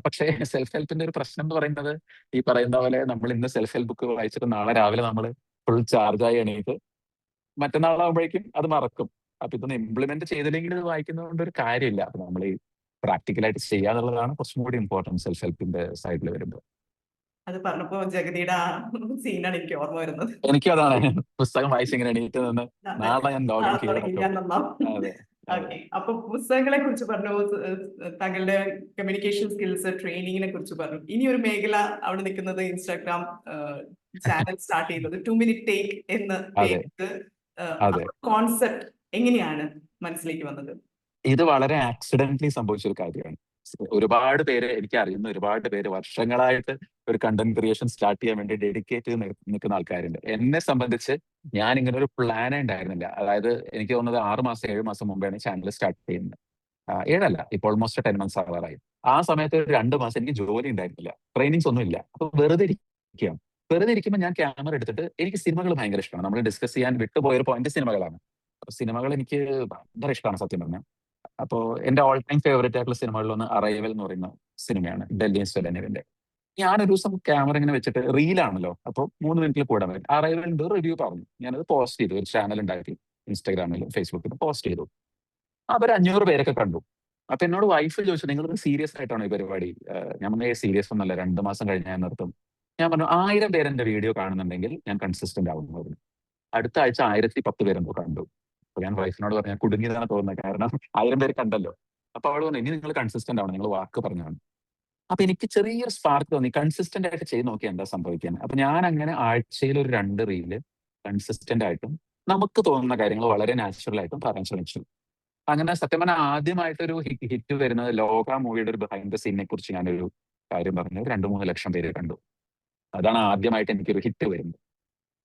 പക്ഷേ സെൽഫ് ഹെൽപ്പിന്റെ ഒരു പ്രശ്നം എന്ന് പറയുന്നത്, ഈ പറയുന്ന പോലെ നമ്മൾ ഇന്ന് സെൽഫ് ഹെൽപ്പ് ബുക്ക് വായിച്ചിട്ട് നാളെ രാവിലെ നമ്മൾ ഫുൾ ചാർജായി എണീറ്റ് മറ്റന്നാളാകുമ്പോഴേക്കും അത് മറക്കും. അപ്പൊ ഇതൊന്ന് ഇംപ്ലിമെന്റ് ചെയ്തില്ലെങ്കിൽ ഇത് വായിക്കുന്നത് കൊണ്ട് ഒരു കാര്യമില്ല. അപ്പൊ നമ്മൾ ഈ പ്രാക്ടിക്കലായിട്ട് ചെയ്യാന്നുള്ളതാണ് കുറച്ചും കൂടി ഇമ്പോർട്ടൻറ്റ് സെൽഫ് ഹെൽപ്പിന്റെ സൈഡിൽ വരുമ്പോൾ. അത് പറഞ്ഞപ്പോ ജഗതിയുടെ ആ സീനാണ് എനിക്ക് ഓർമ്മ വരുന്നത്. എനിക്കും അതാണ്, പുസ്തകം വായിച്ചിങ്ങനെ എണീറ്റ് നിന്ന് അതെ, നാളെ ഞാൻ ലോകം നാളെ തുടങ്ങി കീഴടക്കും. ഞാൻ നന്നാവും. അതെ അതെ ഓക്കെ, അപ്പൊ പുസ്തകങ്ങളെ കുറിച്ച് പറഞ്ഞു, താങ്കളുടെ കമ്മ്യൂണിക്കേഷൻ സ്കിൽസ് ട്രെയിനിങ്ങിനെ കുറിച്ച് പറഞ്ഞു. ഇനി ഒരു മേഖല അവിടെ നിൽക്കുന്നത് ഇൻസ്റ്റാഗ്രാം ചാനൽ സ്റ്റാർട്ട് ചെയ്തത് 2 മിനിറ്റ് ടേക്ക് എന്ന അതെ പേരിട്ട്. അതെ. കോൺസെപ്റ്റ് എങ്ങനെയാണ് മനസ്സിലേക്ക് വന്നത്? ഇത് വളരെ ആക്സിഡന്റലി സംഭവിച്ച ഒരു കാര്യമാണ്. ഒരുപാട് പേര്, എനിക്ക് അറിയുന്ന ഒരുപാട് പേര് വർഷങ്ങളായിട്ട് ഒരു കണ്ടന്റ് ക്രിയേഷൻ സ്റ്റാർട്ട് ചെയ്യാൻ വേണ്ടി ഡെഡിക്കേറ്റ് ചെയ്ത് നിൽക്കുന്ന ആൾക്കാരുണ്ട്. എന്നെ സംബന്ധിച്ച് ഞാൻ ഇങ്ങനെ ഒരു പ്ലാനേ ഉണ്ടായിരുന്നില്ല. അതായത് എനിക്ക് തോന്നുന്നത് 6 മാസം 7 മാസം മുമ്പാണ് ചാനൽ സ്റ്റാർട്ട് ചെയ്യുന്നത്. 7 ഇപ്പൊ ഓൾമോസ്റ്റ് 10 മന്ത്സ് ആവാറായി. ആ സമയത്ത് ഒരു 2 മാസം എനിക്ക് ജോലി ഉണ്ടായിരുന്നില്ല, ട്രെയിനിങ്സ് ഒന്നും ഇല്ല. അപ്പൊ വെറുതെ ഇരിക്കുകയാണ്. വെറുതെ ഇരിക്കുമ്പോൾ ഞാൻ ക്യാമറ എടുത്തിട്ട്, എനിക്ക് സിനിമകൾ ഭയങ്കര ഇഷ്ടമാണ്. നമ്മൾ ഡിസ്കസ് ചെയ്യാൻ വിട്ടുപോയ ഒരു പോയിന്റ് സിനിമകളാണ്. അപ്പൊ സിനിമകൾ എനിക്ക് ഭയങ്കര ഇഷ്ടമാണ് സത്യം പറഞ്ഞാൽ. അപ്പോ എന്റെ ഓൾ ടൈം ഫേവറേറ്റ് ആയിട്ടുള്ള സിനിമകളിലൊന്ന് അറൈവൽ എന്ന് പറയുന്ന സിനിമയാണ്, ഡൽഹി സ്വലനുവിന്റെ. ഞാനൊരു ദിവസം ക്യാമറ ഇങ്ങനെ വെച്ചിട്ട്, റീലാണല്ലോ, അപ്പോൾ 3 മിനിറ്റിൽ കൂടാൻ പറ്റും. അറൈവലിന്റെ റിവ്യൂ പറഞ്ഞു. ഞാനത് പോസ്റ്റ് ചെയ്തു, ഒരു ചാനൽ ഉണ്ടാക്കി ഇൻസ്റ്റാഗ്രാമിലും ഫേസ്ബുക്കിലും പോസ്റ്റ് ചെയ്തു. അവർ 500 പേരൊക്കെ കണ്ടു. അപ്പൊ എന്നോട് വൈഫ് ചോദിച്ചു, നിങ്ങൾ സീരിയസ് ആയിട്ടാണോ ഈ പരിപാടി? ഞാൻ പറഞ്ഞു സീരിയസ് ഒന്നല്ല, 2 മാസം കഴിഞ്ഞാൽ ഞാൻ നിർത്തും. ഞാൻ പറഞ്ഞു 1000 പേര് എന്റെ വീഡിയോ കാണുന്നുണ്ടെങ്കിൽ ഞാൻ കൺസിസ്റ്റന്റ് ആവുമെന്ന് പറഞ്ഞു. അടുത്ത ആഴ്ച 1010 പേരെന്തോ കണ്ടു. അപ്പൊ ഞാൻ വൈഫിനോട് പറഞ്ഞു, ഞാൻ കുടുങ്ങിയതാണ് തോന്നുന്നത്, കാരണം 1000 പേര് കണ്ടല്ലോ. അപ്പൊ അവൾ പറഞ്ഞു, ഇനി നിങ്ങൾ കൺസിസ്റ്റന്റ് ആവണം, നിങ്ങൾ വാക്ക് പറഞ്ഞാണ്. അപ്പൊ എനിക്ക് ചെറിയൊരു സ്പാർക്ക് തോന്നി, കൺസിസ്റ്റന്റ് ആയിട്ട് ചെയ്ത് നോക്കിയാൽ എന്താ സംഭവിക്കാൻ. അപ്പൊ ഞാൻ അങ്ങനെ ആഴ്ചയിൽ ഒരു 2 റീല് കൺസിസ്റ്റന്റ് ആയിട്ടും നമുക്ക് തോന്നുന്ന കാര്യങ്ങൾ വളരെ നാച്ചുറൽ ആയിട്ടും പറയാൻ ശ്രമിച്ചു. അങ്ങനെ സത്യം പറഞ്ഞാൽ ആദ്യമായിട്ടൊരു ഹിറ്റ് വരുന്നത് ലോക മൂവിയുടെ ഒരു ബിഹൈൻഡ് ദ സീനിനെ കുറിച്ച് ഞാനൊരു കാര്യം പറഞ്ഞു. 2-3 ലക്ഷം പേര് കണ്ടു. അതാണ് ആദ്യമായിട്ട് എനിക്കൊരു ഹിറ്റ് വരുന്നത്.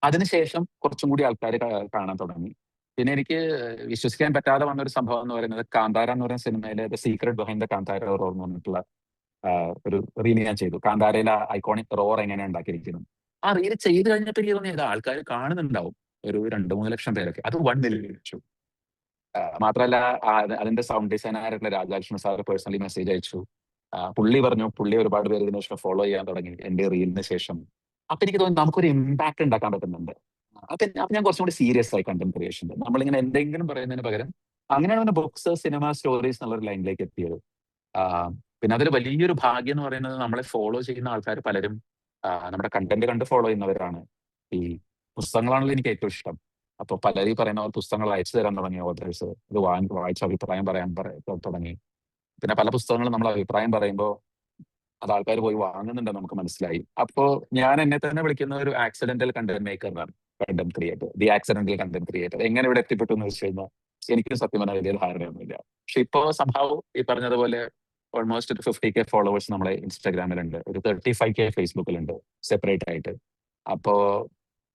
അതിനുശേഷം കുറച്ചും കൂടി ആൾക്കാർ കാണാൻ തുടങ്ങി. പിന്നെ എനിക്ക് വിശ്വസിക്കാൻ പറ്റാതെ വന്നൊരു സംഭവം എന്ന് പറയുന്നത്, കാന്താര എന്ന് പറയുന്ന സിനിമയിലെ the secret behind the Kantara role എന്ന് പറഞ്ഞിട്ടുള്ള ഒരു റീൽ ഞാൻ ചെയ്തു. കാന്താരയിലെ ഐക്കോണിക് റോർ എങ്ങനെ ഉണ്ടാക്കിയിരിക്കുന്നു. ആ റീൽ ചെയ്ത് കഴിഞ്ഞപ്പോൾ എനിക്ക് തോന്നിയത് ആൾക്കാർ കാണുന്നുണ്ടാവും. ഒരു 2-3 ലക്ഷം പേരൊക്കെ. അത് 1 മില്യൺ വെച്ചു. മാത്രമല്ല അതിന്റെ സൗണ്ട് ഡിസൈനറായിട്ടുള്ള രാജലക്ഷ്മി സാർ പേഴ്സണലി മെസ്സേജ് അയച്ചു. പുള്ളി പറഞ്ഞു പുള്ളി ഒരുപാട് പേര് ഇതിനു ശേഷം ഫോളോ ചെയ്യാൻ തുടങ്ങി എന്റെ റീലിന് ശേഷം. അപ്പൊ എനിക്ക് തോന്നി നമുക്കൊരു ഇമ്പാക്ട് ഉണ്ടാക്കാൻ പറ്റുന്നുണ്ട്. അപ്പൊ ഞാൻ കുറച്ചും കൂടി സീരിയസ് ആയി കണ്ടന്റ് ക്രിയേഷനിൽ. നമ്മളിങ്ങനെ എന്തെങ്കിലും പറയുന്നതിന് പകരം അങ്ങനെയാണ് ബുക്സ്, സിനിമ, സ്റ്റോറീസ് എന്നുള്ള ഒരു ലൈനിലേക്ക് എത്തിയത്. പിന്നെ അതിൽ വലിയൊരു ഭാഗ്യം എന്ന് പറയുന്നത് നമ്മളെ ഫോളോ ചെയ്യുന്ന ആൾക്കാർ പലരും നമ്മുടെ കണ്ടന്റ് കണ്ട് ഫോളോ ചെയ്യുന്നവരാണ്. ഈ പുസ്തകങ്ങളാണല്ലോ എനിക്ക് ഏറ്റവും ഇഷ്ടം. അപ്പൊ പലരും ഈ പറയുന്ന പോലെ പുസ്തകങ്ങൾ അയച്ചു തരാൻ തുടങ്ങി ഓതേഴ്സ്. ഇത് വായിച്ച അഭിപ്രായം പറയാൻ തുടങ്ങി. പിന്നെ പല പുസ്തകങ്ങളും നമ്മൾ അഭിപ്രായം പറയുമ്പോൾ അത് ആൾക്കാർ പോയി വാങ്ങുന്നുണ്ടെന്ന് നമുക്ക് മനസ്സിലായി. അപ്പോ ഞാൻ എന്നെ തന്നെ വിളിക്കുന്ന ഒരു ആക്സിഡന്റൽ കണ്ടന്റ് മേക്കർ എന്നാണ്. Content creator, the accidental content creator. എങ്ങനെ ഇവിടെ എത്തിപ്പെട്ടു എന്ന് വെച്ച് കഴിഞ്ഞാൽ എനിക്കും സത്യം പറഞ്ഞാൽ വലിയ ധാരണയൊന്നുമില്ല. പക്ഷെ ഇപ്പോ സംഭവം ഈ പറഞ്ഞതുപോലെ ഓൾമോസ്റ്റ് ഒരു 50K ഫോളോവേഴ്സ് നമ്മളെ ഇൻസ്റ്റാഗ്രാമിലുണ്ട്, ഒരു 35K ഫേസ്ബുക്കിലുണ്ട് സെപ്പറേറ്റ് ആയിട്ട്. അപ്പോ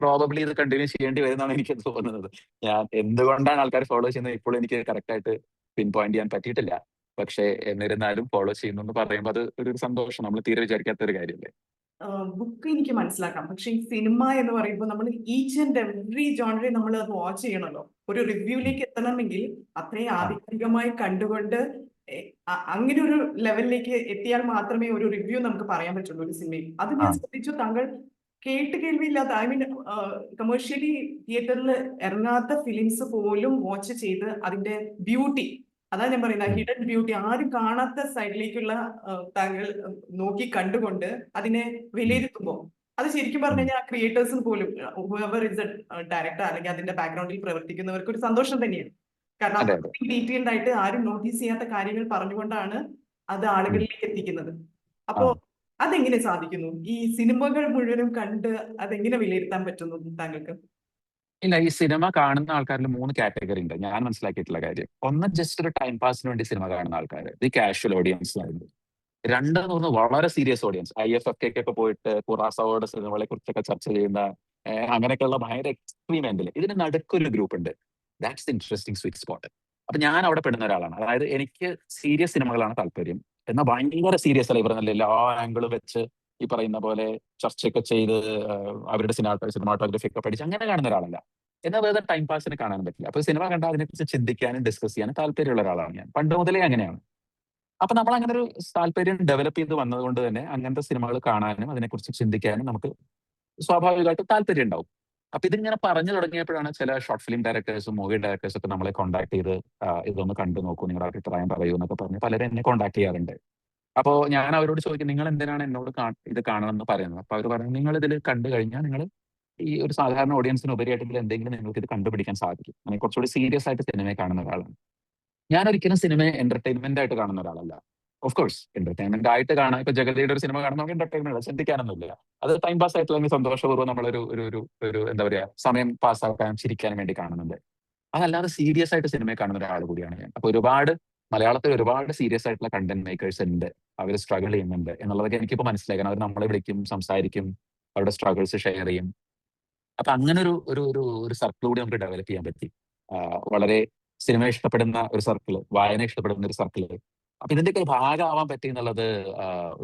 പ്രോബബ്ലി ഇത് കണ്ടിന്യൂ ചെയ്യേണ്ടി വരുന്നതാണ് എനിക്ക് തോന്നുന്നത്. ഞാൻ എന്തുകൊണ്ടാണ് ആൾക്കാർ ഫോളോ ചെയ്യുന്നത് ഇപ്പോഴും എനിക്ക് കറക്റ്റ് ആയിട്ട് പിൻ പോയിന്റ് ചെയ്യാൻ പറ്റിയിട്ടില്ല. പക്ഷേ എന്നിരുന്നാലും ഫോളോ ചെയ്യുന്നു എന്ന് പറയുമ്പോൾ അത് ഒരു സന്തോഷം. നമ്മൾ തീരെ വിചാരിക്കാത്ത ഒരു കാര്യമല്ലേ. ബുക്ക് എനിക്ക് മനസ്സിലാക്കാം. പക്ഷെ ഈ സിനിമ എന്ന് പറയുമ്പോൾ നമ്മൾ ഈച്ച് ആൻഡ് എവറി ജോണറെ നമ്മൾ അത് വാച്ച് ചെയ്യണമല്ലോ. ഒരു റിവ്യൂലേക്ക് എത്തണമെങ്കിൽ അത്രയും ആധികാരികമായി കണ്ടുകൊണ്ട് അങ്ങനെ ഒരു ലെവലിലേക്ക് എത്തിയാൽ മാത്രമേ ഒരു റിവ്യൂ നമുക്ക് പറയാൻ പറ്റുള്ളൂ ഒരു സിനിമയിൽ. അത് ഞാൻ ശ്രദ്ധിച്ചു. താങ്കൾ കേൾവിയില്ലാത്ത, ഐ മീൻ കമേഴ്ഷ്യലി തിയേറ്ററിൽ ഇറങ്ങാത്ത ഫിലിംസ് പോലും വാച്ച് ചെയ്ത് അതിന്റെ ബ്യൂട്ടി, അതാ ഞാൻ പറയുന്നത്, ഹിഡൻ ബ്യൂട്ടി, ആരും കാണാത്ത സൈഡിലേക്കുള്ള താങ്കൾ നോക്കി കണ്ടുകൊണ്ട് അതിനെ വിലയിരുത്തുമ്പോൾ അത് ശരിക്കും പറഞ്ഞു കഴിഞ്ഞാൽ ക്രിയേറ്റേഴ്സിന് പോലും, ഹൂഎവർ ഇസ് എ ഡയറക്ടർ അല്ലെങ്കിൽ അതിന്റെ ബാക്ക്ഗ്രൗണ്ടിൽ പ്രവർത്തിക്കുന്നവർക്ക് ഒരു സന്തോഷം തന്നെയാണ്. കാരണം ഡീറ്റെയിൽഡ് ആയിട്ട് ആരും നോട്ടീസ് ചെയ്യാത്ത കാര്യങ്ങൾ പറഞ്ഞുകൊണ്ടാണ് അത് ആളുകളിലേക്ക് എത്തിക്കുന്നത്. അപ്പോ അതെങ്ങനെ സാധിക്കുന്നു? ഈ സിനിമകൾ മുഴുവനും കണ്ട് അതെങ്ങനെ വിലയിരുത്താൻ പറ്റുന്നു താങ്കൾക്ക്? ഇല്ല, ഈ സിനിമ കാണുന്ന ആൾക്കാരിൽ 3 കാറ്റഗറി ഉണ്ട് ഞാൻ മനസ്സിലാക്കിയിട്ടുള്ള കാര്യം. ഒന്ന് ജസ്റ്റ് ഒരു ടൈം പാസിന് വേണ്ടി സിനിമ കാണുന്ന ആൾക്കാർ, ഇത് കാഷ്വൽ ഓഡിയൻസ് ആയിരുന്നു. 2 എന്ന് പറഞ്ഞാൽ വളരെ സീരിയസ് ഓഡിയൻസ്, IFFK പോയിട്ട് കുറാസോയുടെ സിനിമകളെ കുറിച്ചൊക്കെ ചർച്ച ചെയ്യുന്ന അങ്ങനെയൊക്കെയുള്ള ഭയങ്കര എക്സ്ട്രീം എൻഡിൽ. ഇതിന് നടുക്കൊരു ഗ്രൂപ്പ് ഉണ്ട്. That's the interesting sweet spot. അപ്പൊ ഞാൻ അവിടെ പെടുന്ന ഒരാളാണ്. അതായത് എനിക്ക് സീരിയസ് സിനിമകളാണ് താല്പര്യം. എന്നാൽ ഭയങ്കര സീരിയസ് അല്ല, ഇവർ നല്ല എല്ലാ ആംഗിളും വെച്ച് ഈ പറയുന്ന പോലെ ചർച്ചയൊക്കെ ചെയ്ത് അവരുടെ സിനിമാറ്റോഗ്രഫി ഒക്കെ പഠിച്ച് അങ്ങനെ കാണുന്ന ഒരാളല്ല. എന്നാൽ വേറെ ടൈം പാസിന് കാണാൻ പറ്റില്ല. അപ്പൊ സിനിമ കണ്ടാൽ അതിനെക്കുറിച്ച് ചിന്തിക്കാനും ഡിസ്കസ് ചെയ്യാനും താല്പര്യമുള്ള ഒരാളാണ് ഞാൻ. പണ്ട് മുതലേ അങ്ങനെയാണ്. അപ്പൊ നമ്മൾ അങ്ങനെ ഒരു താല്പര്യം ഡെവലപ്പ് ചെയ്ത് വന്നതുകൊണ്ട് തന്നെ അങ്ങനത്തെ സിനിമകൾ കാണാനും അതിനെക്കുറിച്ച് ചിന്തിക്കാനും നമുക്ക് സ്വാഭാവികമായിട്ട് താല്പര്യം ഉണ്ടാവും. അപ്പൊ ഇതിങ്ങനെ പറഞ്ഞു തുടങ്ങിയപ്പോഴാണ് ചില ഷോർട്ട് ഫിലിം ഡയറക്ടേഴ്സും മൂവി ഡയറക്ടേഴ്സും ഒക്കെ നമ്മളെ കോൺടാക്ട് ചെയ്ത് ഇതൊന്ന് കണ്ടു നോക്കൂ, നിങ്ങളുടെ അഭിപ്രായം പറയൂ എന്നൊക്കെ പറഞ്ഞ് പലരും എന്നെ കോൺടാക്ട് ചെയ്യാറുണ്ട്. അപ്പോ ഞാൻ അവരോട് ചോദിക്കും, നിങ്ങൾ എന്തിനാണ് എന്നോട് ഇത് കാണണം എന്ന് പറയുന്നത്? അപ്പൊ അവർ പറയുന്നത്, നിങ്ങൾ ഇതിൽ കണ്ടു കഴിഞ്ഞാൽ നിങ്ങൾ ഈ ഒരു സാധാരണ ഓഡിയൻസിന് ഉപരിയായിട്ട് ഇതിൽ എന്തെങ്കിലും നിങ്ങൾക്ക് ഇത് കണ്ടുപിടിക്കാൻ സാധിക്കും. അങ്ങനെ കുറച്ചുകൂടി സീരിയസ് ആയിട്ട് സിനിമയെ കാണുന്ന ഒരാളാണ് ഞാൻ. ഒരിക്കലും സിനിമയെ എന്റർടൈൻമെന്റ് ആയിട്ട് കാണുന്ന ഒരാളല്ല. ഓഫ് കോഴ്സ് എന്റർടൈൻമെന്റ് ആയിട്ട് കാണാൻ, ഇപ്പൊ ജഗതിയുടെ ഒരു സിനിമ കാണുമ്പോൾ നമുക്ക് എന്റർടൈൻമെന്റ് ചിന്തിക്കാനൊന്നുമില്ല. അത് ടൈം പാസ് ആയിട്ട് അല്ലെങ്കിൽ സന്തോഷപൂർവ്വം നമ്മളൊരു ഒരു ഒരു ഒരു എന്താ പറയാ സമയം പാസ്സാക്കാൻ, ചിരിക്കാനും വേണ്ടി കാണുന്നുണ്ട്. അതല്ലാതെ സീരിയസ് ആയിട്ട് സിനിമയെ കാണുന്ന ഒരാൾ കൂടിയാണ് ഞാൻ. അപ്പൊ മലയാളത്തിൽ ഒരുപാട് സീരിയസ് ആയിട്ടുള്ള കണ്ടന്റ് മേക്കേഴ്സ് ഉണ്ട്. അവർ സ്ട്രഗിൾ ചെയ്യുന്നുണ്ട് എന്നുള്ളതൊക്കെ എനിക്കിപ്പോ മനസ്സിലാക്കണം. അവർ നമ്മളെ വിളിക്കും, സംസാരിക്കും, അവരുടെ സ്ട്രഗിൾസ് ഷെയർ ചെയ്യും. അപ്പൊ അങ്ങനെ ഒരു ഒരു ഒരു ഒരു സർക്കിൾ കൂടി നമുക്ക് ഡെവലപ്പ് ചെയ്യാൻ പറ്റി. വളരെ സിനിമ ഇഷ്ടപ്പെടുന്ന ഒരു സർക്കിള്, വായന ഇഷ്ടപ്പെടുന്ന ഒരു സർക്കിള്. അപ്പൊ ഇതിന്റെയൊക്കെ ഭാഗമാവാൻ പറ്റി എന്നുള്ളത്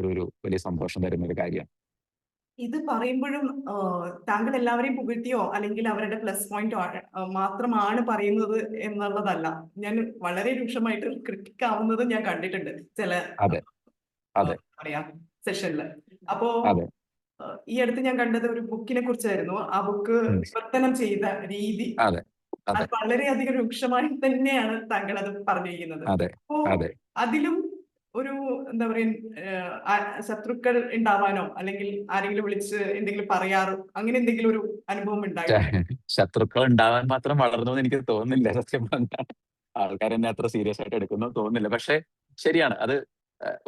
ഒരു വലിയ സന്തോഷം തരുന്ന ഒരു കാര്യമാണ്. ഇത് പറയുമ്പോഴും താങ്കൾ എല്ലാവരെയും പുകഴ്ത്തിയോ അല്ലെങ്കിൽ അവരുടെ പ്ലസ് പോയിന്റ് മാത്രമാണ് പറയുന്നത് എന്നുള്ളതല്ല. ഞാൻ വളരെ രൂക്ഷമായിട്ട് ക്രിട്ടിക് ആവുന്നത് ഞാൻ കണ്ടിട്ടുണ്ട് ചില പറയാ സെഷനില്. അപ്പോ ഈ അടുത്ത് ഞാൻ കണ്ടത് ഒരു ബുക്കിനെ കുറിച്ചായിരുന്നു. ആ ബുക്ക് വിവർത്തനം ചെയ്ത രീതി അത് വളരെയധികം രൂക്ഷമായി തന്നെയാണ് താങ്കൾ അത് പറഞ്ഞിരിക്കുന്നത്. അപ്പോ അതിലും ഒരു എന്താ പറയാ ശത്രുക്കൾ ഉണ്ടാവാനോ അല്ലെങ്കിൽ ആരെങ്കിലും വിളിച്ച് എന്തെങ്കിലും പറയാറോ അങ്ങനെ എന്തെങ്കിലും ഒരു അനുഭവം ഉണ്ടായിട്ടുണ്ട്? ശത്രുക്കൾ ഉണ്ടാവാൻ മാത്രം വളർന്നു എന്ന് എനിക്ക് തോന്നുന്നില്ല. സത്യം പറഞ്ഞാൽ ആൾക്കാർ എന്നെ അത്ര സീരിയസ് ആയിട്ട് എടുക്കുന്നു തോന്നുന്നില്ല. പക്ഷെ ശരിയാണ്, അത്